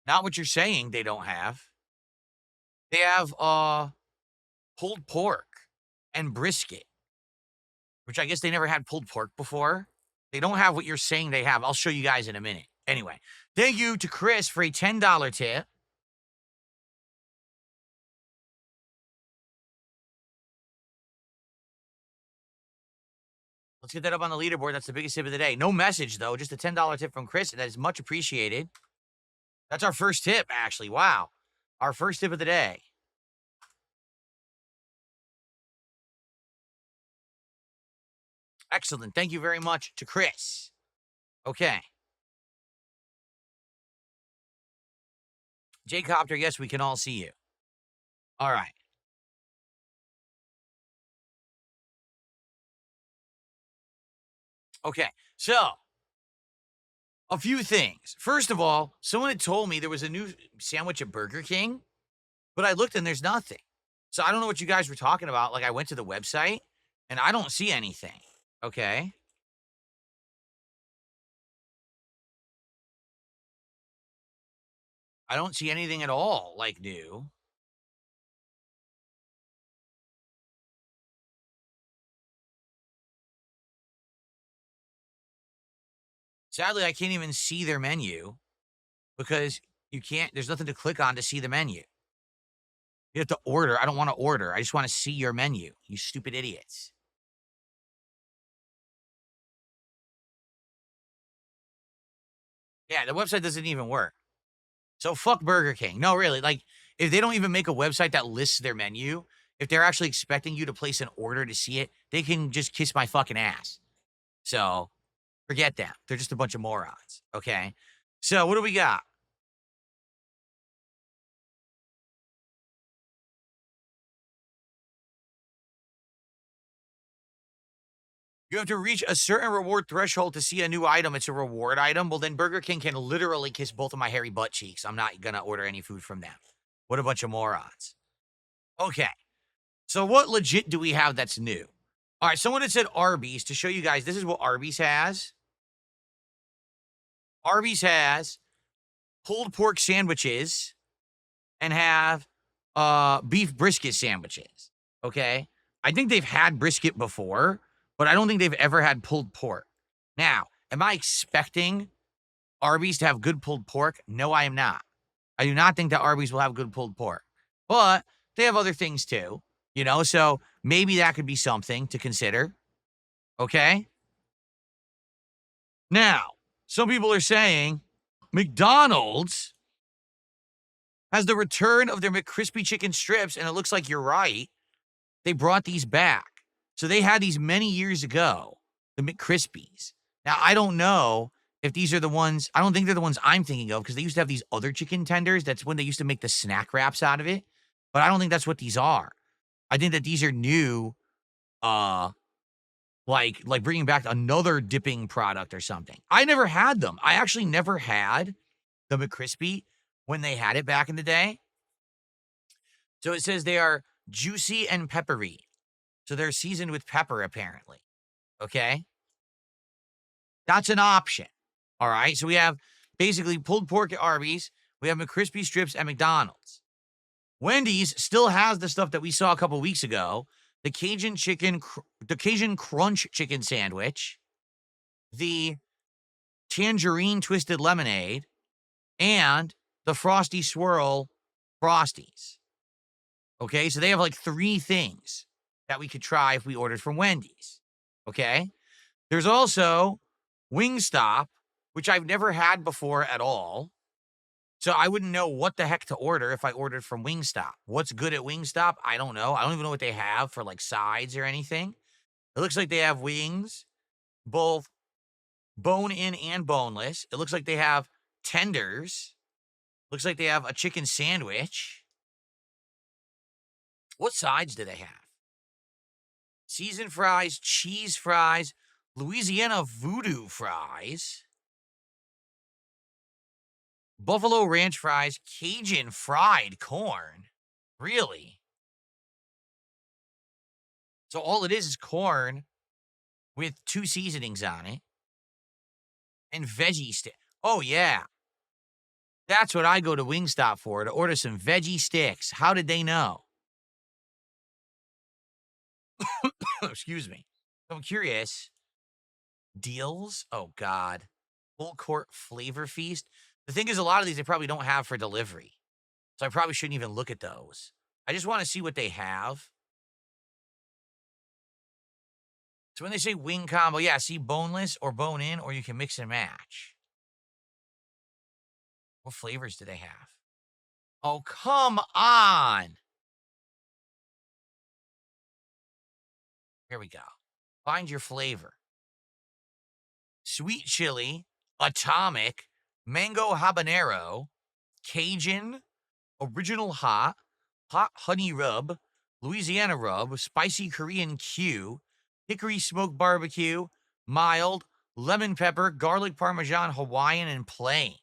Not what you're saying they don't have. They have pulled pork and brisket, which I guess they never had pulled pork before. They don't have what you're saying they have. I'll show you guys in a minute. Anyway, thank you to Chris for a $10 tip. Let's get that up on the leaderboard. That's the biggest tip of the day. No message, though. Just a $10 tip from Chris. That is much appreciated. That's our first tip, actually. Wow. Our first tip of the day. Excellent. Thank you very much to Chris. Okay. J-Copter, yes, we can all see you. All right. Okay. So, a few things. First of all, someone had told me there was a new sandwich at Burger King, but I looked and there's nothing. So I don't know what you guys were talking about. Like, I went to the website and I don't see anything. Okay. I don't see anything at all, like, new. Sadly, I can't even see their menu because there's nothing to click on to see the menu. You have to order. I don't want to order. I just want to see your menu, you stupid idiots. Yeah, the website doesn't even work. So fuck Burger King. No, really. Like, if they don't even make a website that lists their menu, if they're actually expecting you to place an order to see it, they can just kiss my fucking ass. So forget them. They're just a bunch of morons. Okay. So what do we got? You have to reach a certain reward threshold to see a new item. It's a reward item. Well, then Burger King can literally kiss both of my hairy butt cheeks. I'm not going to order any food from them. What a bunch of morons. Okay. So what legit do we have that's new? All right. Someone had said Arby's. To show you guys, this is what Arby's has. Arby's has pulled pork sandwiches and have beef brisket sandwiches. Okay. I think they've had brisket before, but I don't think they've ever had pulled pork. Now, am I expecting Arby's to have good pulled pork? No, I am not. I do not think that Arby's will have good pulled pork, but they have other things too, so maybe that could be something to consider. Okay. Now, some people are saying McDonald's has the return of their McCrispy chicken strips, and it looks like you're right. They brought these back. So they had these many years ago, the McCrispies. Now, I don't know if these are the ones, I don't think they're the ones I'm thinking of, because they used to have these other chicken tenders. That's when they used to make the snack wraps out of it. But I don't think that's what these are. I think that these are new, like bringing back another dipping product or something. I never had them. I actually never had the McCrispy when they had it back in the day. So it says they are juicy and peppery. So they're seasoned with pepper, apparently. Okay. That's an option. All right. So we have basically pulled pork at Arby's. We have McCrispy strips at McDonald's. Wendy's still has the stuff that we saw a couple weeks ago. The Cajun Crunch chicken sandwich, the tangerine twisted lemonade, and the Frosty Swirl Frosties. Okay, so they have like 3 things that we could try if we ordered from Wendy's. Okay, there's also Wingstop, which I've never had before at all. So I wouldn't know what the heck to order if I ordered from Wingstop. What's good at Wingstop? I don't know. I don't even know what they have for like sides or anything. It looks like they have wings, both bone-in and boneless. It looks like they have tenders. Looks like they have a chicken sandwich. What sides do they have? Seasoned fries, cheese fries, Louisiana voodoo fries, buffalo ranch fries, Cajun fried corn. Really? So all it is corn with 2 seasonings on it and veggie stick. Oh, yeah. That's what I go to Wingstop for, to order some veggie sticks. How did they know? Excuse me. I'm curious. Deals? Oh, God. Full court flavor feast. The thing is, a lot of these they probably don't have for delivery. So I probably shouldn't even look at those. I just want to see what they have. So when they say wing combo, yeah, see boneless or bone in, or you can mix and match. What flavors do they have? Oh, come on. Here we go. Find your flavor. Sweet chili, atomic, mango habanero, Cajun, original hot honey rub, Louisiana rub, spicy Korean Q, hickory smoked barbecue, mild, lemon pepper, garlic parmesan, Hawaiian, and plain.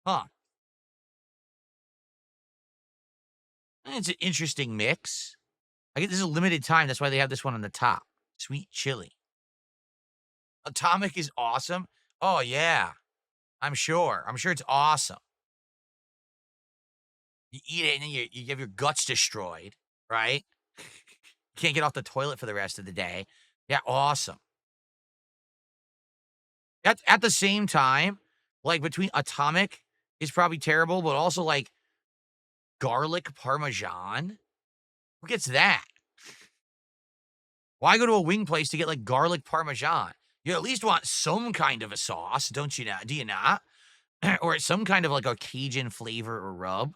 Huh. It's an interesting mix. I guess this is a limited time. That's why they have this one on the top. Sweet chili. Atomic is awesome. Oh, yeah. I'm sure. I'm sure it's awesome. You eat it and then you have your guts destroyed, right? Can't get off the toilet for the rest of the day. Yeah, awesome. At the same time, like between Atomic is probably terrible, but also like garlic parmesan. Who gets that? Why go to a wing place to get like garlic parmesan? You at least want some kind of a sauce, don't you not? Do you not? Or some kind of like a Cajun flavor or rub.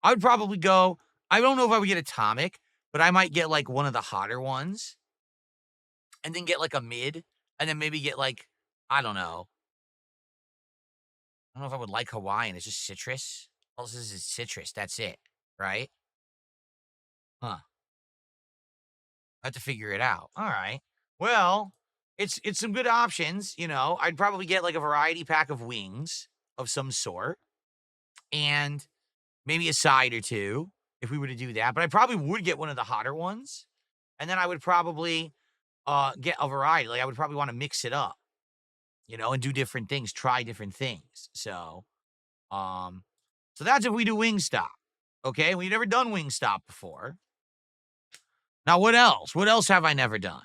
I would probably go, I don't know if I would get Atomic, but I might get like one of the hotter ones. And then get like a mid. And then maybe get like, I don't know. I don't know if I would like Hawaiian. It's just citrus. All this is citrus. That's it. Right? Huh. I have to figure it out. All right. Well, it's some good options, you know. I'd probably get like a variety pack of wings of some sort and maybe a side or 2 if we were to do that. But I probably would get one of the hotter ones. And then I would probably get a variety. Like I would probably want to mix it up, you know, and do different things, try different things. So that's if we do Wingstop. Okay? We've never done Wingstop before. Now, what else? What else have I never done?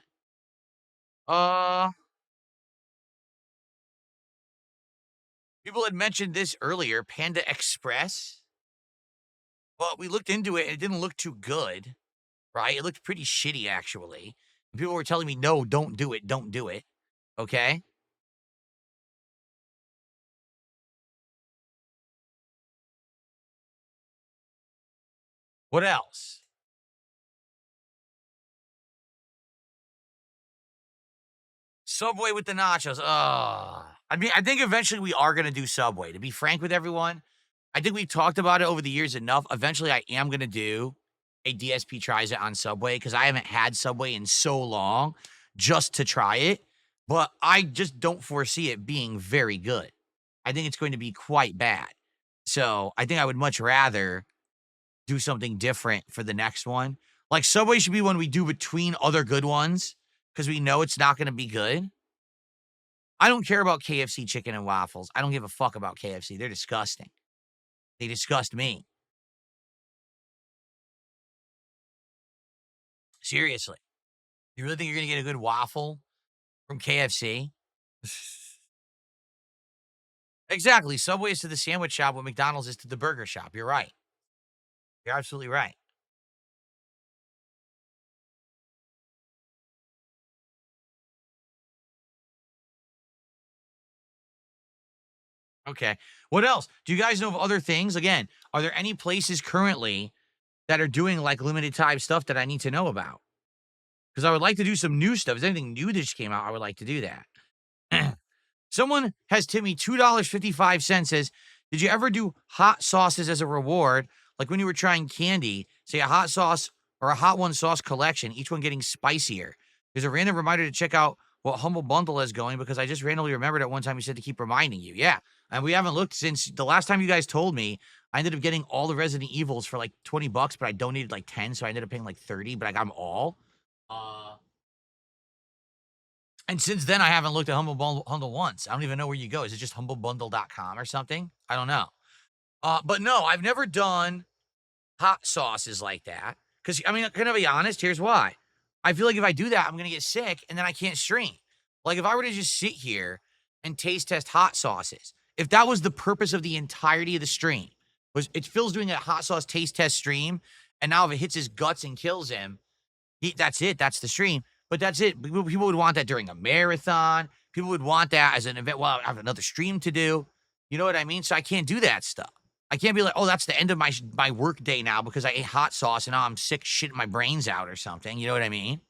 People had mentioned this earlier, Panda Express. Well, we looked into it and it didn't look too good, right? It looked pretty shitty, actually. And people were telling me, no, don't do it. Don't do it. Okay? What else? Subway with the nachos. I mean, I think eventually we are going to do Subway. To be frank with everyone, I think we've talked about it over the years enough. Eventually, I am going to do a DSP tries it on Subway because I haven't had Subway in so long just to try it, but I just don't foresee it being very good. I think it's going to be quite bad. So I think I would much rather do something different for the next one. Like Subway should be one we do between other good ones because we know it's not going to be good. I don't care about KFC chicken and waffles. I don't give a fuck about KFC. They're disgusting. They disgust me. Seriously. You really think you're going to get a good waffle from KFC? Exactly. Subway is to the sandwich shop what McDonald's is to the burger shop. You're right. You're absolutely right. Okay. What else? Do you guys know of other things? Again, are there any places currently that are doing like limited time stuff that I need to know about? Because I would like to do some new stuff. If there's anything new that just came out, I would like to do that. Someone has tipped me $2.55, says, did you ever do hot sauces as a reward? Like when you were trying candy, say a hot sauce or a hot one sauce collection, each one getting spicier. There's a random reminder to check out what Humble Bundle is going because I just randomly remembered at one time you said to keep reminding you. Yeah. And we haven't looked since the last time you guys told me. I ended up getting all the Resident Evils for like $20, but I donated like 10, so I ended up paying like 30, but I got them all. And since then, I haven't looked at Humble Bundle once. I don't even know where you go. Is it just humblebundle.com or something? I don't know. But no, I've never done hot sauces like that. Because, I mean, can I be honest? Here's why. I feel like if I do that, I'm going to get sick and then I can't stream. Like, if I were to just sit here and taste test hot sauces, if that was the purpose of the entirety of the stream, was it's Phil's doing a hot sauce taste test stream, and now if it hits his guts and kills him, that's it. That's the stream. But that's it. People would want that during a marathon. People would want that as an event. Well, I have another stream to do. You know what I mean? So I can't do that stuff. I can't be like, oh, that's the end of my work day now because I ate hot sauce and now I'm sick shitting my brains out or something. You know what I mean?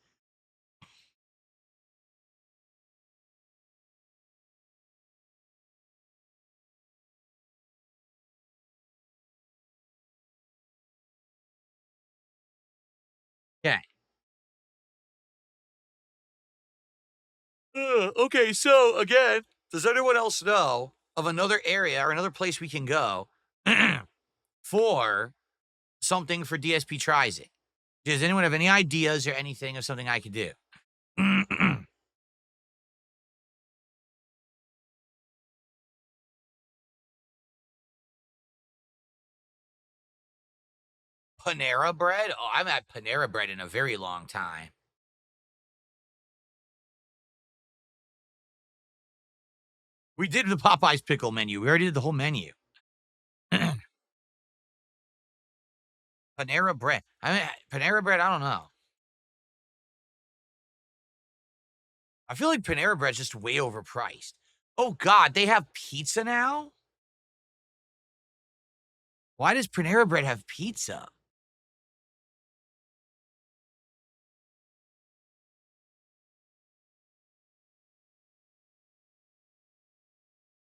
Yeah. Okay, so again, does anyone else know of another area or another place we can go for something for DSP tries it? Does anyone have any ideas or anything of something I could do? Panera bread? Oh, I haven't had Panera bread in a very long time. We did the Popeyes pickle menu. We already did the whole menu. Panera bread. I mean, Panera bread, I don't know. I feel like Panera bread's just way overpriced. Oh God, they have pizza now? Why does Panera bread have pizza?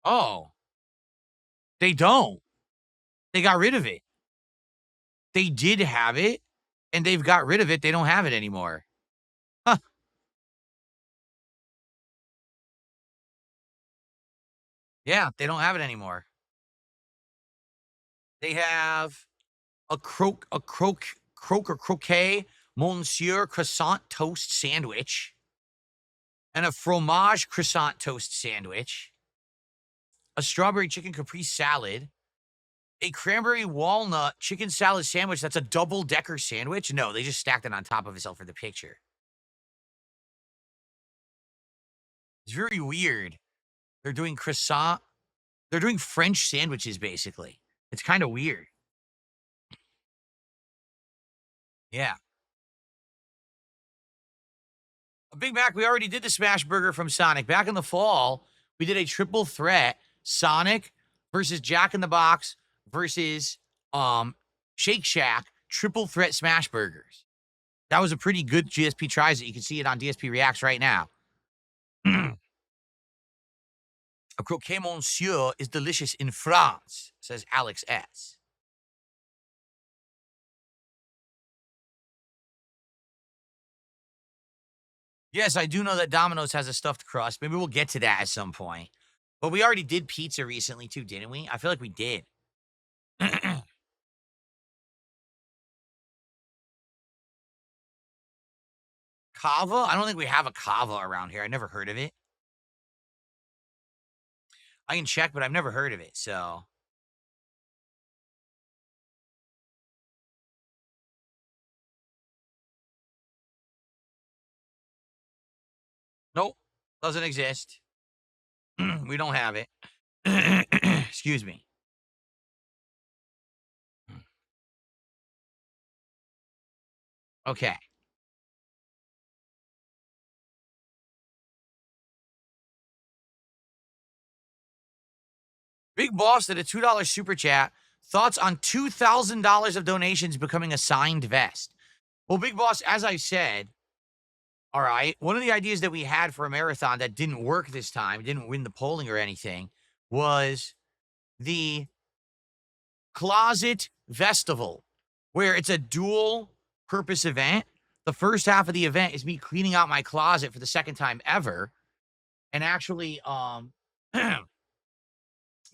Oh, they don't. They got rid of it. They did have it, and they've got rid of it. They don't have it anymore. Huh. Yeah, they don't have it anymore. They have a croquet Monsieur croissant toast sandwich and a fromage croissant toast sandwich, a strawberry chicken caprese salad, a cranberry walnut chicken salad sandwich that's a double-decker sandwich. No, they just stacked it on top of itself for the picture. It's very weird. They're doing croissant. They're doing French sandwiches, basically. It's kind of weird. Yeah. A Big Mac, we already did the smash burger from Sonic. Back in the fall, we did a triple threat, Sonic versus Jack in the Box versus Shake Shack triple threat smash burgers. That was a pretty good GSP tries it. You can see it on DSP Reacts right now. A croquet monsieur is delicious in France, says Alex S. Yes, I do know that Domino's has a stuffed crust. Maybe we'll get to that at some point. But we already did pizza recently too, didn't we? I feel like we did. Kava? I don't think we have a kava around here. I never heard of it. I can check, but I've never heard of it. So, nope, doesn't exist. We don't have it. Excuse me. Okay. Big Boss did a $2 super chat. Thoughts on $2,000 of donations becoming a signed vest? Well, Big Boss, as I said, all right, one of the ideas that we had for a marathon that didn't work this time, didn't win the polling or anything, was the Closet Festival, where it's a dual purpose event. The first half of the event is me cleaning out my closet for the second time ever and actually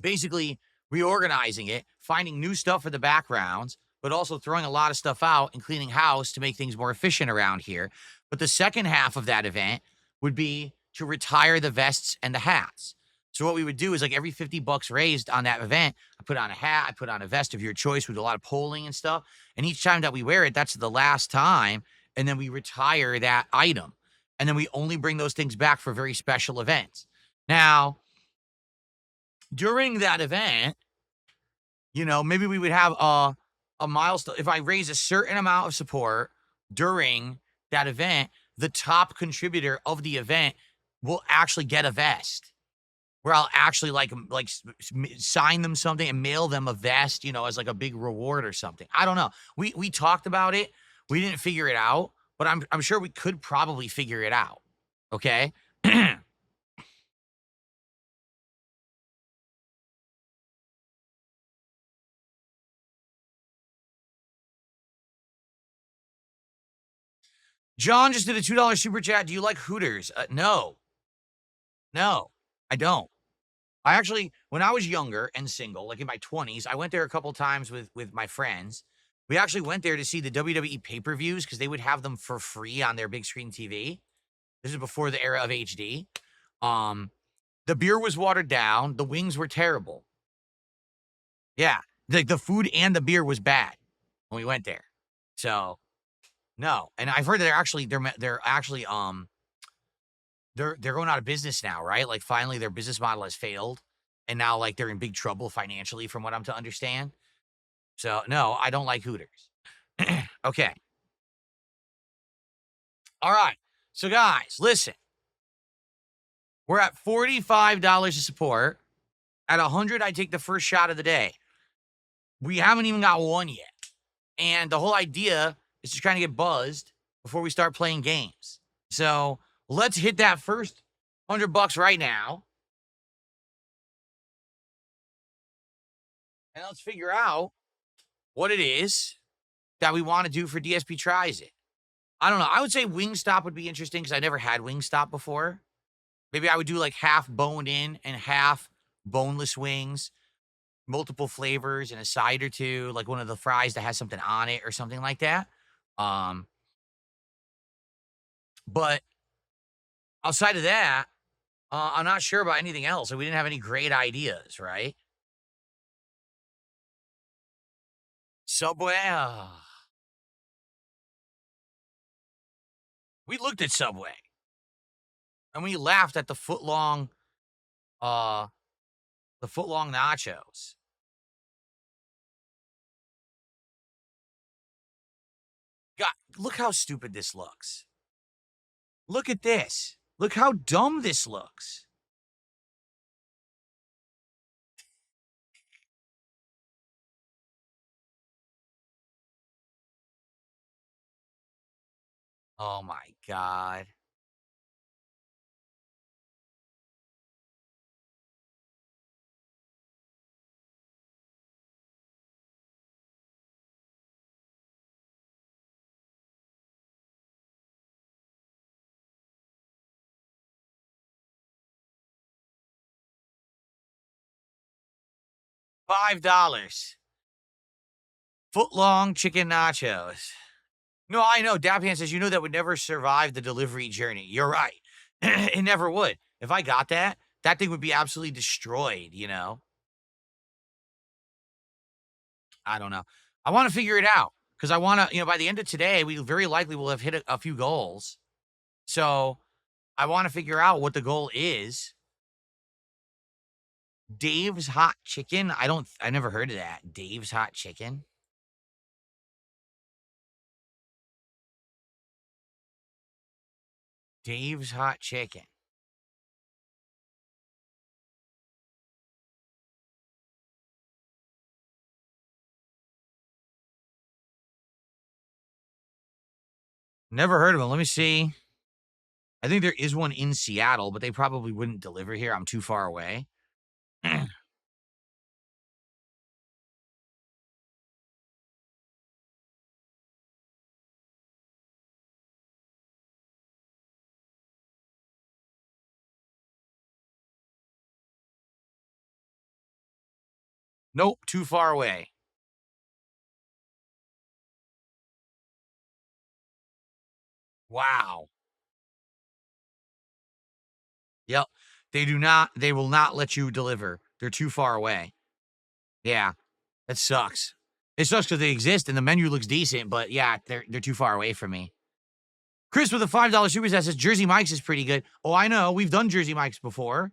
basically reorganizing it, finding new stuff for the backgrounds, but also throwing a lot of stuff out and cleaning house to make things more efficient around here. But the second half of that event would be to retire the vests and the hats. So what we would do is like every 50 bucks raised on that event, I put on a hat, I put on a vest of your choice. We do a lot of polling and stuff. And each time that we wear it, that's the last time. And then we retire that item. And then we only bring those things back for very special events. Now, during that event, maybe we would have a milestone. If I raise a certain amount of support during that event, the top contributor of the event will actually get a vest where I'll actually sign them something and mail them a vest, as like a big reward or something. I don't know. We talked about it. We didn't figure it out, but I'm sure we could probably figure it out. Okay? John just did a $2 super chat. Do you like Hooters? No. No, I don't. I actually, when I was younger and single, like in my 20s, I went there a couple times with my friends. We actually went there to see the WWE pay-per-views because they would have them for free on their big screen TV. This is before the era of HD. Um, the beer was watered down. The wings were terrible. Yeah, the food and the beer was bad when we went there. So no, and I've heard that they're going out of business now, right? Like finally their business model has failed and now like they're in big trouble financially from what I'm to understand. So no, I don't like Hooters. Okay. All right. So guys, listen. We're at $45 of support. At 100, I take the first shot of the day. We haven't even got one yet. And the whole idea is just trying to get buzzed before we start playing games. So let's hit that first $100 right now. And let's figure out what it is that we want to do for DSP Tries It. I don't know. I would say Wingstop would be interesting because I never had Wingstop before. Maybe I would do like half boned in and half boneless wings, multiple flavors and a side or two, like one of the fries that has something on it or something like that. Um, but outside of that, I'm not sure about anything else. Like we didn't have any great ideas, right? Subway. We looked at Subway and we laughed at uh, the foot long nachos. God, look how stupid this looks. Look at this. Look how dumb this looks. Oh my God. $5. Foot long chicken nachos. No, I know. Daphne says, you know, that would never survive the delivery journey. You're right. It never would. If I got that, that thing would be absolutely destroyed, you know? I don't know. I want to figure it out because I want to, you know, by the end of today, we very likely will have hit a few goals. So I want to figure out what the goal is. Dave's Hot Chicken. I never heard of that. Dave's Hot Chicken. Dave's Hot Chicken. Never heard of them. Let me see. I think there is one in Seattle, but they probably wouldn't deliver here. I'm too far away. Nope, too far away. Wow. Yep. They will not let you deliver. They're too far away. Yeah, that sucks. It sucks because they exist and the menu looks decent, but yeah, they're too far away from me. Chris with a $5 super chat says Jersey Mike's is pretty good. Oh, I know. We've done Jersey Mike's before.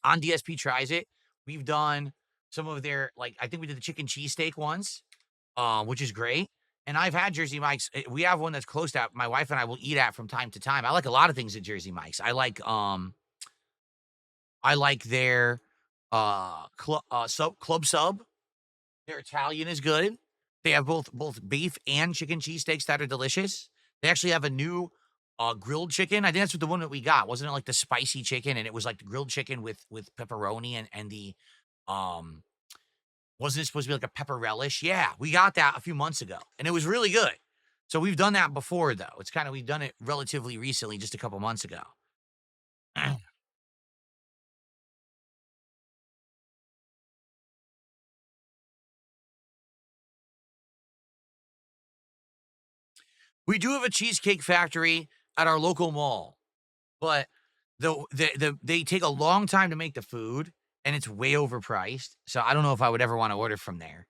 On DSP tries it. We've done some of their, like, I think we did the chicken cheesesteak once, which is great. And I've had Jersey Mike's. We have one that's close to my wife and I will eat at from time to time. I like a lot of things at Jersey Mike's. I like their club sub. Their Italian is good. They have both beef and chicken cheesesteaks that are delicious. They actually have a new grilled chicken. I think that's what the one that we got. Wasn't it like the spicy chicken? And it was like the grilled chicken with pepperoni and the um wasn't it supposed to be like a pepper relish? Yeah, we got that a few months ago. And it was really good. So we've done that before though. It's kind of we've done it relatively recently, just a couple months ago. We do have a cheesecake factory at our local mall, but they take a long time to make the food and it's way overpriced. So I don't know if I would ever want to order from there.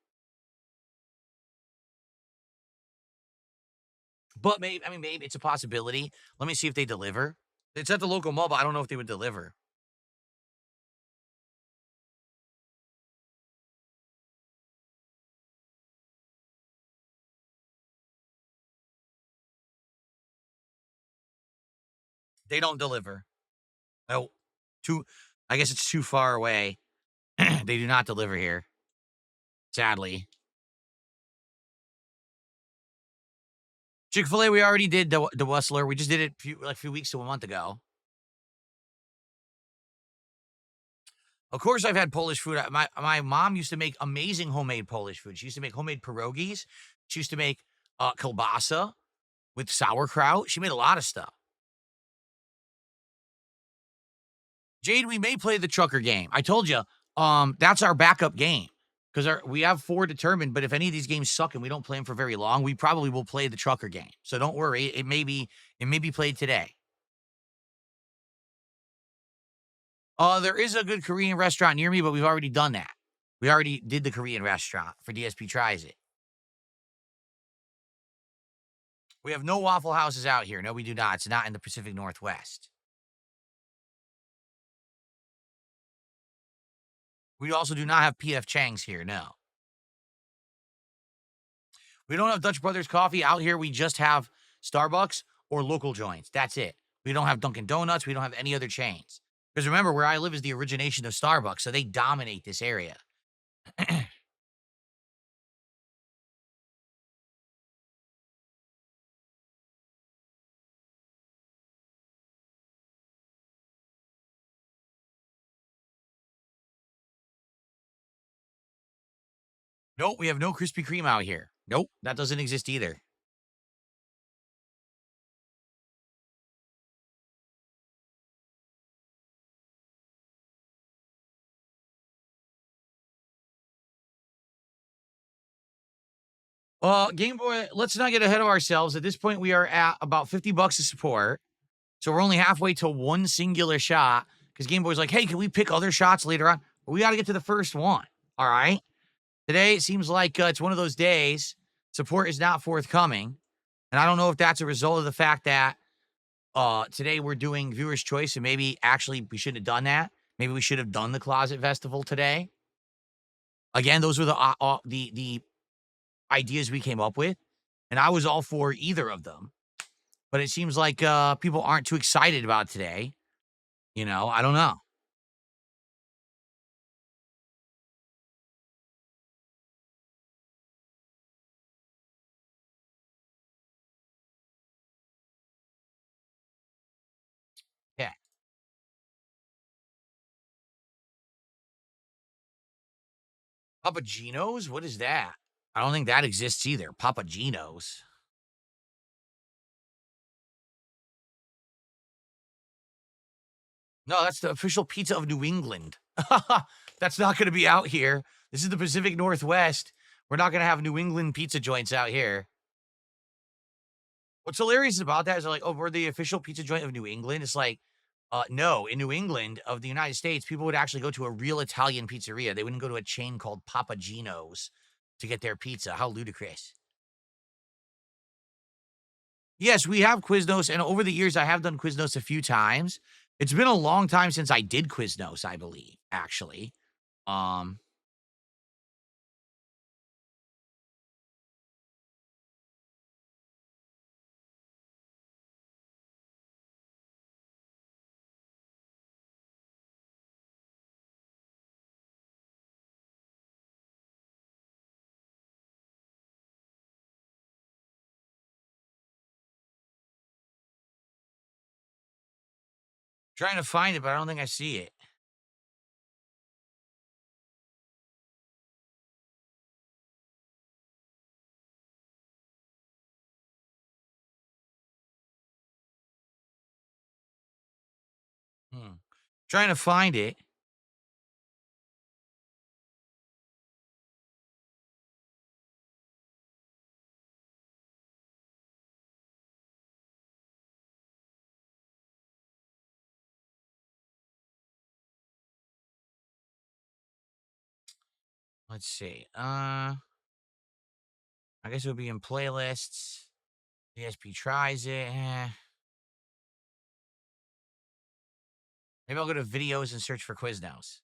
But maybe I mean maybe it's a possibility. Let me see if they deliver. It's at the local mall, but I don't know if they would deliver. They don't deliver. Oh, too I guess it's too far away. They do not deliver here, sadly. Chick-fil-A, we already did the Whistler. We just did it a few weeks to a month ago. Of course, I've had Polish food. My mom used to make amazing homemade Polish food. She used to make homemade pierogies. She used to make kielbasa with sauerkraut. She made a lot of stuff. Jade, we may play the trucker game. I told you, that's our backup game because we have 4 determined. But if any of these games suck and we don't play them for very long, we probably will play the trucker game. So don't worry. It may be played today. There is a good Korean restaurant near me, but we've already done that. We already did the Korean restaurant for DSP Tries It. We have no Waffle Houses out here. No, we do not. It's not in the Pacific Northwest. We also do not have PF Chang's here. No. We don't have Dutch Brothers Coffee out here. We just have Starbucks or local joints. That's it. We don't have Dunkin' Donuts. We don't have any other chains. Because remember, where I live is the origination of Starbucks, so they dominate this area. Nope, we have no Krispy Kreme out here. Nope, that doesn't exist either. Game Boy, let's not get ahead of ourselves. At this point, we are at about $50 of support. So we're only halfway to one singular shot because Game Boy's like, hey, can we pick other shots later on? But we got to get to the first one. All right. Today, it seems like it's one of those days. Support is not forthcoming. And I don't know if that's a result of the fact that today we're doing viewer's choice. And maybe actually we shouldn't have done that. Maybe we should have done the Closet Festival today. Again, those were the ideas we came up with. And I was all for either of them. But it seems like people aren't too excited about today. You know, I don't know. Yeah. Papa Gino's? What is that? I don't think that exists either. Papa Gino's. No, that's the official pizza of New England. That's not going to be out here. This is the Pacific Northwest. We're not going to have New England pizza joints out here. What's hilarious about that is they're like, oh, we're the official pizza joint of New England. It's like, no, in New England of the United States, people would actually go to a real Italian pizzeria. They wouldn't go to a chain called Papa Gino's to get their pizza. How ludicrous. Yes, we have Quiznos, and over the years, I have done Quiznos a few times. It's been a long time since I did Quiznos, I believe, actually. Um, Trying to find it, but I don't think I see it. Hmm. Trying to find it. Let's see. I guess it would be in playlists. DSP tries it. Maybe I'll go to videos and search for Quiznos.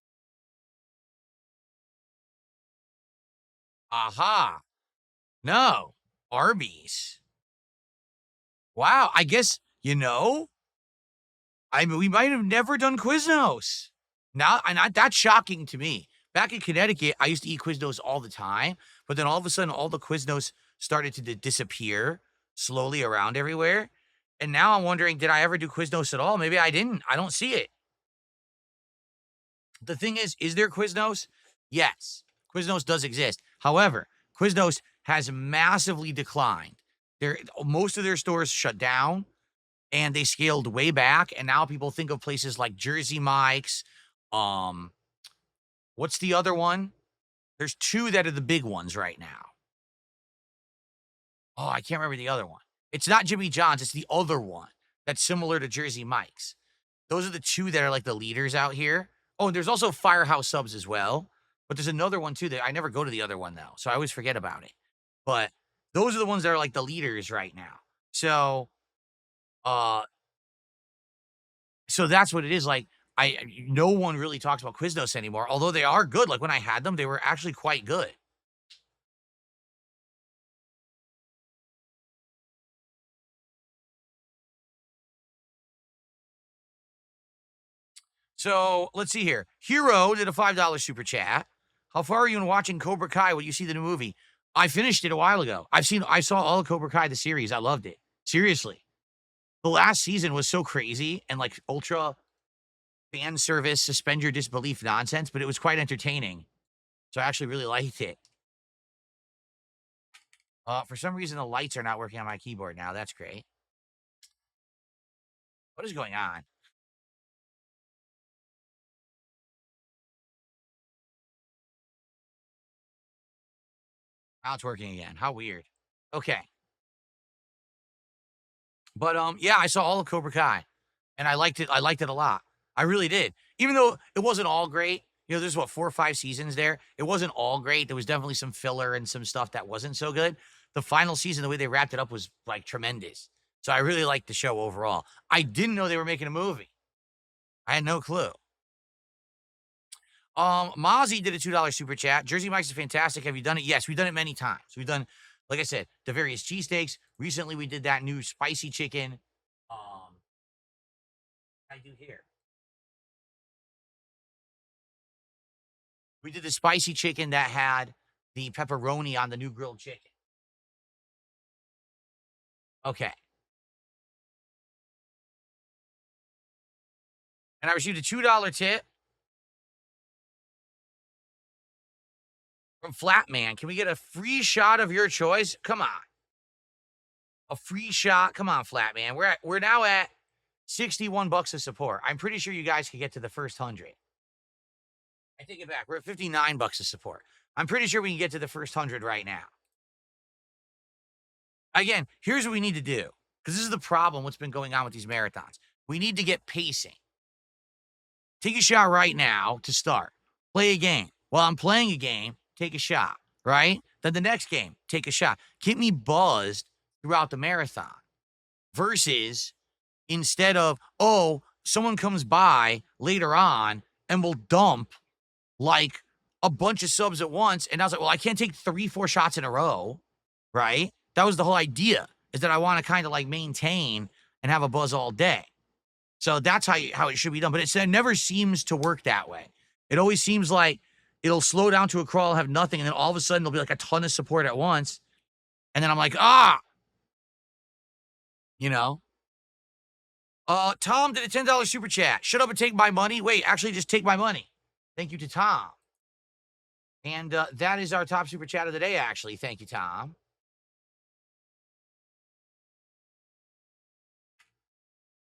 Aha. No. Arby's. Wow. I guess, I mean, we might have never done Quiznos. Now, and that's shocking to me. Back in Connecticut, I used to eat Quiznos all the time, but then all of a sudden, all the Quiznos started to disappear slowly around everywhere. And now I'm wondering, did I ever do Quiznos at all? Maybe I didn't. I don't see it. The thing is there Quiznos? Yes, Quiznos does exist. However, Quiznos has massively declined. Most of their stores shut down and they scaled way back. And now people think of places like Jersey Mike's. Um, what's the other one? There's two that are the big ones right now. Oh, I can't remember the other one. It's not Jimmy John's, it's the other one that's similar to Jersey Mike's. Those are the two that are like the leaders out here. Oh, and there's also Firehouse Subs as well. But there's another one too that I never go to the other one though. So I always forget about it. But those are the ones that are like the leaders right now. So uh so that's what it is. Like no one really talks about Quiznos anymore, although they are good. Like when I had them, they were actually quite good. So let's see here. Hero did a $5 super chat. How far are you in watching Cobra Kai? Will you see the new movie? I finished it a while ago. I saw all of Cobra Kai, the series. I loved it. Seriously. The last season was so crazy and like ultra fan service, suspend your disbelief nonsense, but it was quite entertaining. So I actually really liked it. For some reason, the lights are not working on my keyboard now. That's great. What is going on? Now it's working again. How weird. Okay. But yeah, I saw all of Cobra Kai and I liked it. I liked it a lot. I really did. Even though it wasn't all great. You know, there's what 4 or 5 seasons there. It wasn't all great. There was definitely some filler and some stuff that wasn't so good. The final season, the way they wrapped it up was like tremendous. So I really liked the show overall. I didn't know they were making a movie. I had no clue. Mozzie did a $2 super chat. Jersey Mike's is fantastic. Have you done it? Yes, we've done it many times. We've done, like I said, the various cheesesteaks. Recently, we did that new spicy chicken. I do here. We did the spicy chicken that had the pepperoni on the new grilled chicken. Okay. And I received a $2 tip from Flatman. Can we get a free shot of your choice? Come on. A free shot. Come on, Flatman. We're now at $61 of support. I'm pretty sure you guys could get to the first 100. I take it back. We're at $59 of support. I'm pretty sure we can get to the first 100 right now. Again, here's what we need to do, because this is the problem, what's been going on with these marathons. We need to get pacing. Take a shot right now to start. Play a game. While I'm playing a game, take a shot, right? Then the next game, take a shot. Keep me buzzed throughout the marathon. Versus instead of, oh, someone comes by later on and will dump like a bunch of subs at once. And I was like, well, I can't take 3-4 shots in a row, right? That was the whole idea, is that I want to kind of like maintain and have a buzz all day. So that's how it should be done. But it never seems to work that way. It always seems like it'll slow down to a crawl, have nothing, and then all of a sudden there'll be like a ton of support at once. And then I'm like, you know? Tom did a $10 super chat. Shut up and take my money. Wait, actually just take my money. Thank you to Tom. And that is our top super chat of the day, actually. Thank you, Tom.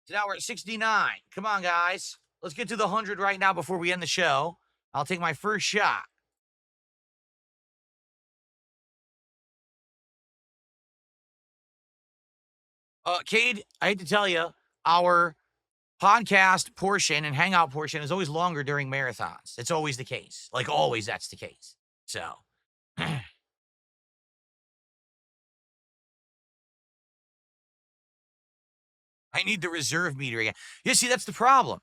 So now we're at 69. Come on, guys. Let's get to the 100 right now before we end the show. I'll take my first shot. Cade, I hate to tell you, our podcast portion and hangout portion is always longer during marathons. It's always the case. Like always, that's the case. So I need the reserve meter again. Yeah, see, that's the problem.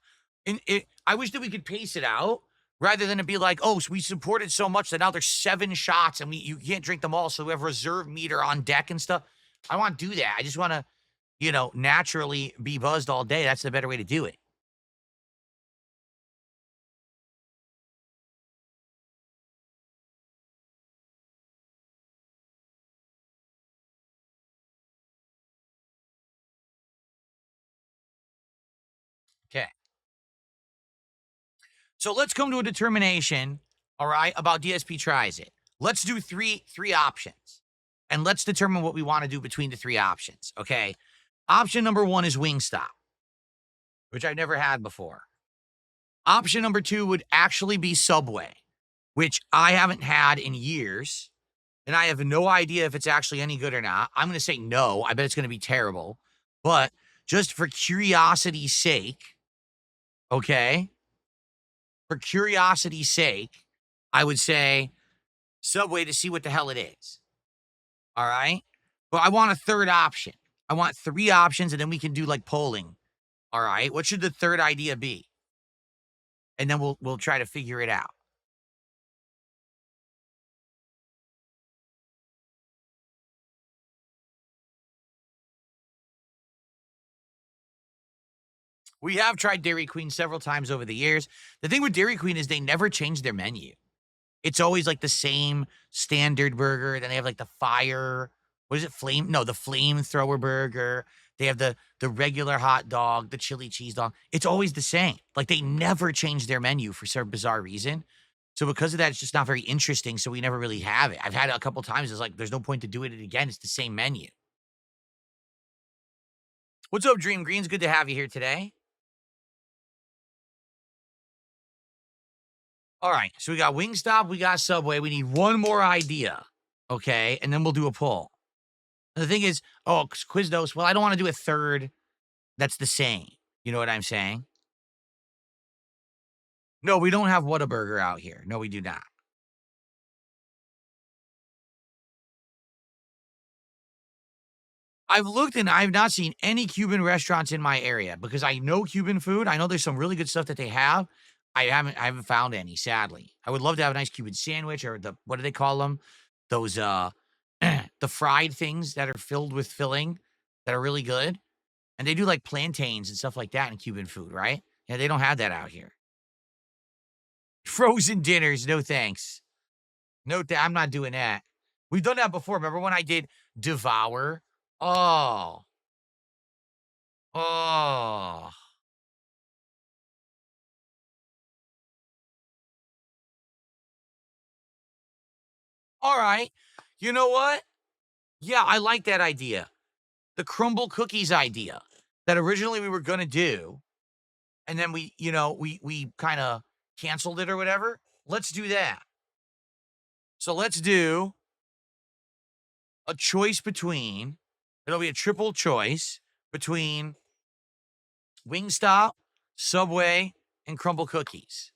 I wish that we could pace it out rather than it be like, oh, so we supported so much that now there's 7 shots and you can't drink them all, so we have a reserve meter on deck and stuff. I want to do that. I just want to, naturally be buzzed all day. That's the better way to do it. Okay. So let's come to a determination, all right, about DSP tries it. Let's do three options. And let's determine what we want to do between the 3 options, okay? Option number 1 is Wingstop, which I've never had before. Option number 2 would actually be Subway, which I haven't had in years, and I have no idea if it's actually any good or not. I'm going to say no. I bet it's going to be terrible. But just for curiosity's sake, okay? For curiosity's sake, I would say Subway to see what the hell it is. All right? But I want a third option. I want 3 options, and then we can do like polling. All right? What should the third idea be? And then we'll try to figure it out. We have tried Dairy Queen several times over the years. The thing with Dairy Queen is they never change their menu. It's always like the same standard burger. Then they have like the fire, what is it? The flamethrower burger. They have the regular hot dog, the chili cheese dog. It's always the same. Like they never change their menu for some bizarre reason. So because of that, it's just not very interesting. So we never really have it. I've had it a couple times. It's like, there's no point to doing it again. It's the same menu. What's up, Dream Greens? Good to have you here today. All right, so we got Wingstop, we got Subway. We need one more idea. Okay. And then we'll do a poll. The thing is, oh, Quiznos, well, I don't want to do a third that's the same. You know what I'm saying? No, we don't have Whataburger out here. No, we do not. I've looked and I've not seen any Cuban restaurants in my area because I know Cuban food. I know there's some really good stuff that they have. I haven't found any, sadly. I would love to have a nice Cuban sandwich or the what do they call them? Those the fried things that are filled with filling that are really good. And they do like plantains and stuff like that in Cuban food, right? Yeah, they don't have that out here. Frozen dinners, no thanks. I'm not doing that. We've done that before. Remember when I did Devour? Oh, oh. All right. You know what? Yeah, I like that idea. The crumble cookies idea that originally we were gonna do, and then we kind of canceled it or whatever. Let's do that. So let's do a choice between. It'll be a triple choice between Wingstop, Subway, and crumble cookies.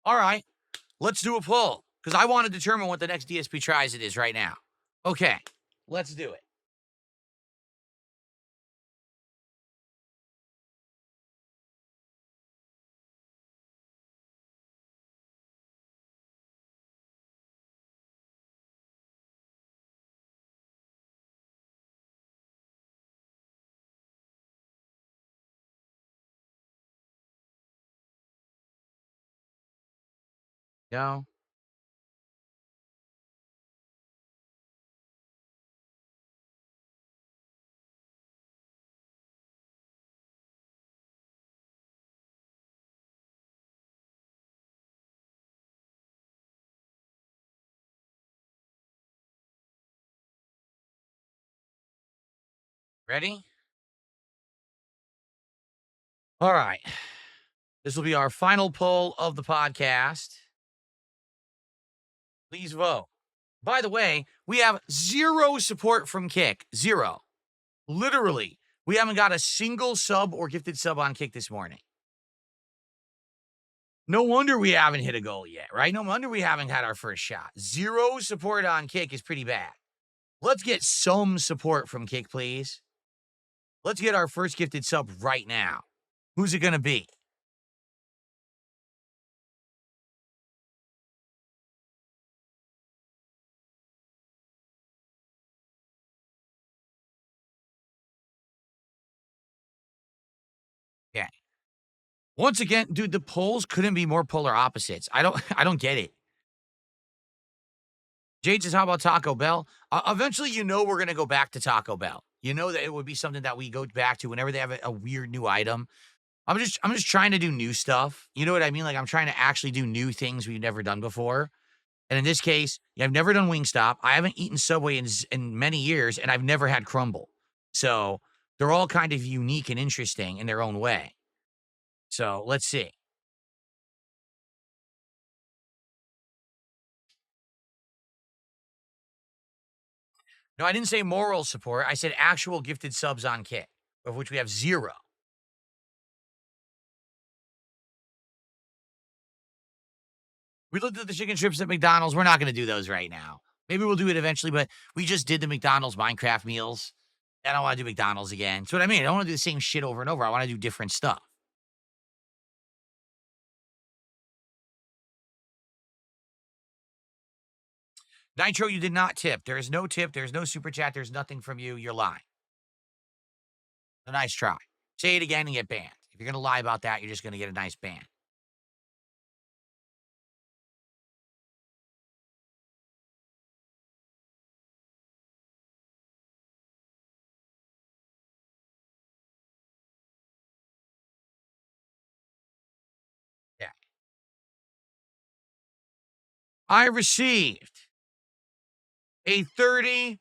All right, let's do a poll because I want to determine what the next DSP tries it is right now. Okay, let's do it. No. Ready? All right. This will be our final poll of the podcast. Please vote. By the way, we have zero support from Kick. Zero. Literally, we haven't got a single sub or gifted sub on Kick this morning. No wonder we haven't hit a goal yet, right? No wonder we haven't had our first shot. Zero support on Kick is pretty bad. Let's get some support from Kick, please. Let's get our first gifted sub right now. Who's it going to be? Yeah. Once again, dude, the polls couldn't be more polar opposites. I don't get it. Jade says, how about Taco Bell? Eventually, we're going to go back to Taco Bell. You know that it would be something that we go back to whenever they have a weird new item. I'm just trying to do new stuff. You know what I mean? Like I'm trying to actually do new things we've never done before. And in this case, I've never done Wingstop. I haven't eaten Subway in many years, and I've never had Crumble. So they're all kind of unique and interesting in their own way. So let's see. No, I didn't say moral support. I said actual gifted subs on Kick, of which we have zero. We looked at the chicken strips at McDonald's. We're not going to do those right now. Maybe we'll do it eventually, but we just did the McDonald's Minecraft meals. I don't want to do McDonald's again. So what I mean, I don't want to do the same shit over and over. I want to do different stuff. Nitro, you did not tip. There is no tip. There's no super chat. There's nothing from you. You're lying. A nice try. Say it again and get banned. If you're going to lie about that, you're just going to get a nice ban. Yeah. I received a $31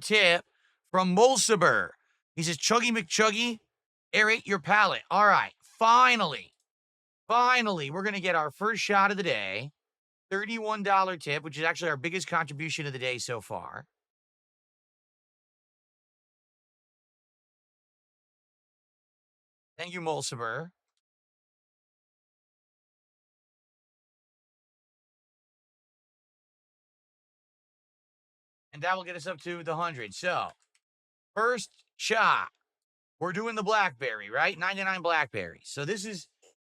tip from Mulciber. He says, Chuggy McChuggy, aerate your palate. All right. Finally, we're going to get our first shot of the day. $31 tip, which is actually our biggest contribution of the day so far. Thank you, Mulciber. And that will get us up to the 100. So, first shot, we're doing the blackberry, right? 99 blackberries. So this is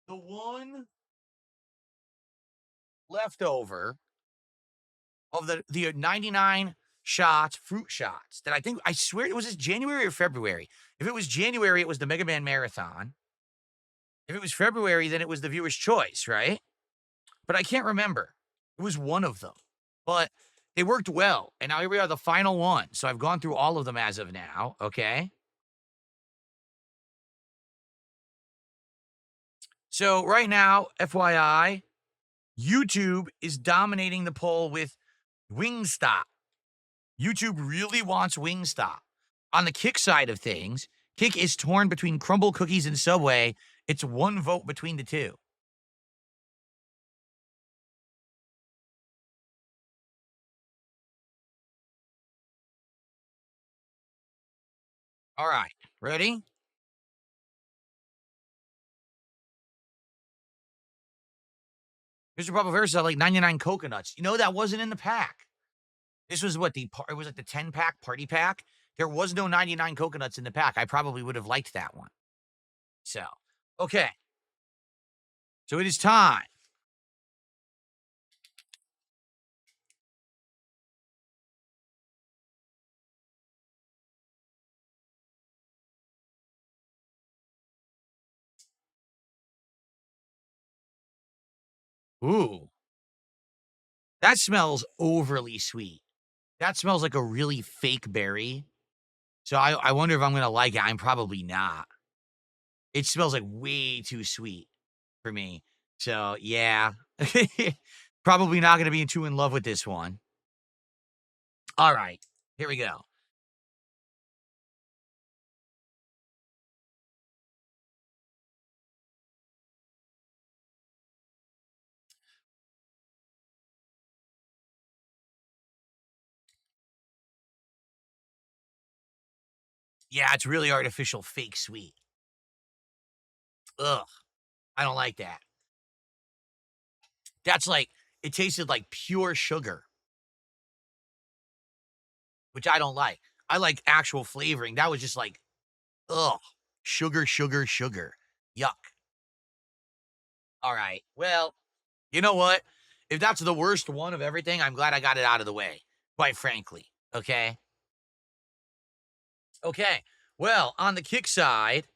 the one leftover of the 99 shots, fruit shots that I swear, was this January or February? If it was January, it was the Mega Man Marathon. If it was February, then it was the viewer's choice, right? But I can't remember. It was one of them. But they worked well. And now here we are, the final one. So I've gone through all of them as of now, okay? So right now, FYI, YouTube is dominating the poll with Wingstop. YouTube really wants Wingstop. On the Kick side of things, Kick is torn between Crumble Cookies and Subway. It's one vote between the two. All right, ready? Mr. Papa Bear said like 99 coconuts. You know, that wasn't in the pack. This was what it was like the 10-pack party pack. There was no 99 coconuts in the pack. I probably would have liked that one. So, okay. So it is time. Ooh, that smells overly sweet. That smells like a really fake berry. So I wonder if I'm going to like it. I'm probably not. It smells like way too sweet for me. So, yeah. Probably not going to be too in love with this one. All right. Here we go. Yeah, it's really artificial, fake sweet. Ugh. I don't like that. That's like, it tasted like pure sugar, which I don't like. I like actual flavoring. That was just like, ugh. Sugar, sugar, sugar. Yuck. All right. Well, you know what? If that's the worst one of everything, I'm glad I got it out of the way, quite frankly. Okay. Okay. Well, on the Kick side,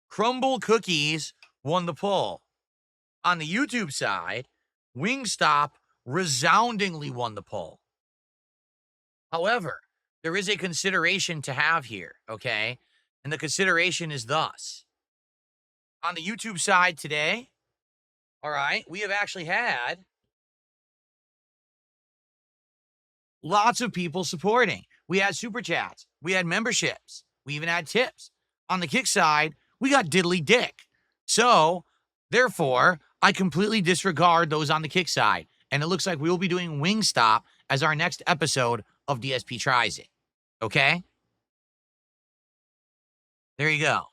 Crumble Cookies won the poll. On the YouTube side, Wingstop resoundingly won the poll. However, there is a consideration to have here, okay? And the consideration is thus. On the YouTube side today, all right, we have actually had lots of people supporting. We had super chats. We had memberships. We even had tips. On the Kick side, we got diddly dick. So, therefore, I completely disregard those on the Kick side. And it looks like we will be doing Wingstop as our next episode of DSP Tries It. Okay? There you go.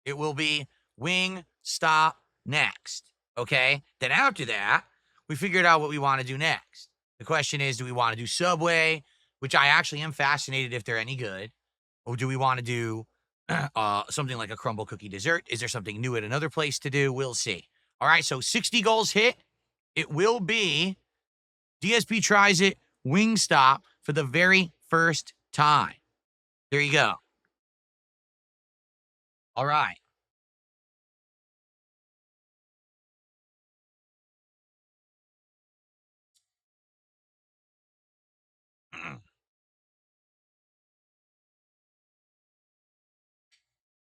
It will be Wingstop next. Okay? Then after that, we figured out what we want to do next. The question is, do we want to do Subway, which I actually am fascinated if they're any good, or do we want to do something like a crumble cookie dessert? Is there something new at another place to do? We'll see. All right, so 60 goals hit. It will be DSP Tries It Wingstop for the very first time. There you go. All right.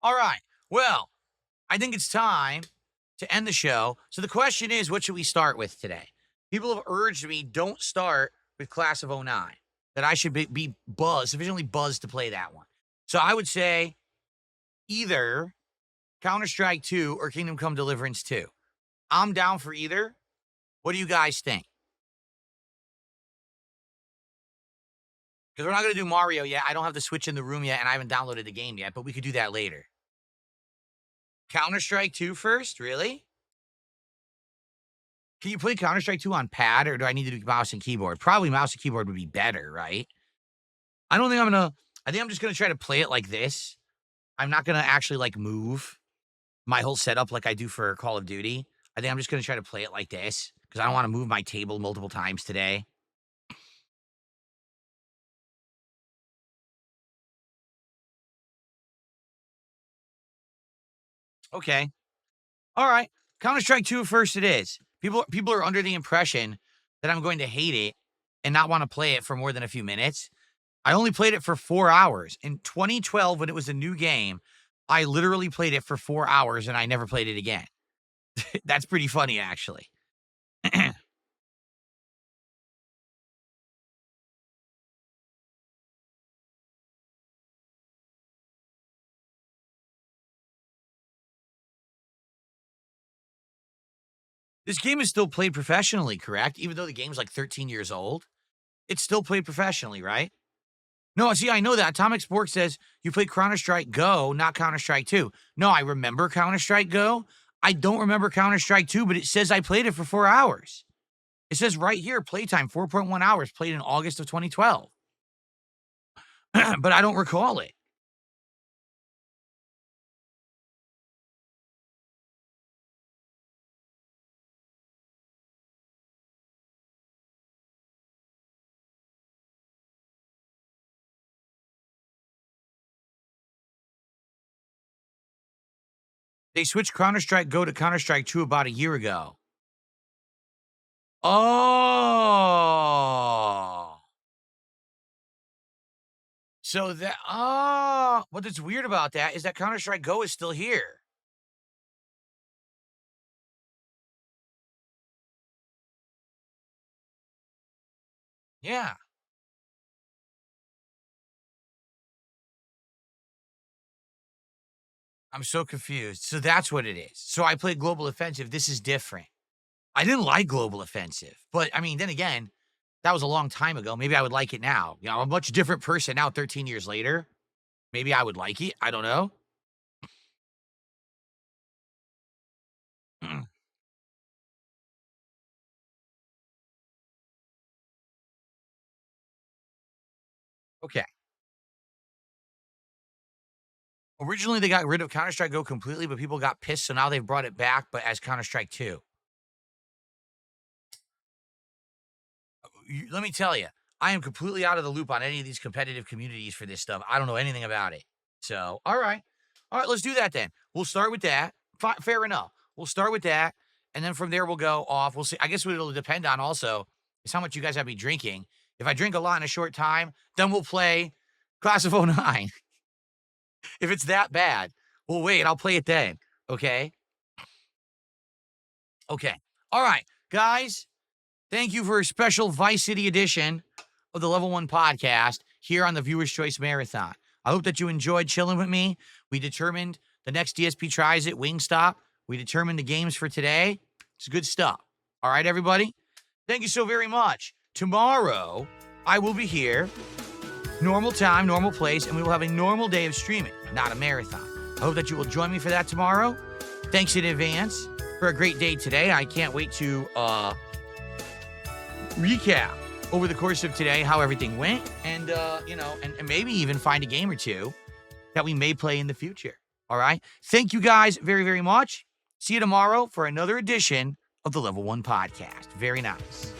All right. Well, I think it's time to end the show. So the question is, what should we start with today? People have urged me, don't start with Class of '09, that I should be buzzed, sufficiently buzzed to play that one. So I would say either Counter-Strike 2 or Kingdom Come Deliverance 2. I'm down for either. What do you guys think? Because we're not going to do Mario yet. I don't have the Switch in the room yet, and I haven't downloaded the game yet, but we could do that later. Counter-Strike 2 first? Really? Can you play Counter-Strike 2 on pad, or do I need to do mouse and keyboard? Probably mouse and keyboard would be better, right? I think I'm just going to try to play it like this. I'm not going to actually, like, move my whole setup like I do for Call of Duty. I think I'm just going to try to play it like this, because I don't want to move my table multiple times today. Okay. All right. Counter-Strike 2 first it is. People are under the impression that I'm going to hate it and not want to play it for more than a few minutes. I only played it for 4 hours. In 2012, when it was a new game, I literally played it for 4 hours and I never played it again. That's pretty funny, actually. This game is still played professionally, correct? Even though the game's like 13 years old, it's still played professionally, right? No, see, I know that. Atomic Sports says you played Counter-Strike Go, not Counter-Strike 2. No, I remember Counter-Strike Go. I don't remember Counter-Strike 2, but it says I played it for 4 hours. It says right here, playtime, 4.1 hours, played in August of 2012. But I don't recall it. They switched Counter-Strike Go to Counter-Strike 2 about a year ago. Oh. So that, what that's weird about that is that Counter-Strike Go is still here. Yeah. I'm so confused. So that's what it is. So I played Global Offensive. This is different. I didn't like Global Offensive, but I mean, then again, that was a long time ago. Maybe I would like it now. You know, I'm a much different person now, 13 years later. Maybe I would like it. I don't know. Okay. Originally, they got rid of Counter-Strike Go completely, but people got pissed, so now they've brought it back, but as Counter-Strike 2. Let me tell you, I am completely out of the loop on any of these competitive communities for this stuff. I don't know anything about it. So, all right. All right, let's do that then. We'll start with that. Fair enough. We'll start with that, and then from there, we'll go off. We'll see. I guess what it'll depend on also is how much you guys have me drinking. If I drink a lot in a short time, then we'll play Class of '09. If it's that bad, well, wait, I'll play it then. Okay? Okay. All right, guys. Thank you for a special Vice City edition of the Level 1 podcast here on the Viewer's Choice Marathon. I hope that you enjoyed chilling with me. We determined the next DSP tries it, Wingstop. We determined the games for today. It's good stuff. All right, everybody? Thank you so very much. Tomorrow, I will be here, normal time, normal place, and we will have a normal day of streaming, not a marathon. I hope that you will join me for that tomorrow. Thanks in advance for a great day today. I can't wait to recap over the course of today how everything went, and and maybe even find a game or two that we may play in the future. All right. Thank you guys very, very much. See you tomorrow for another edition of the Level 1 podcast. Very nice.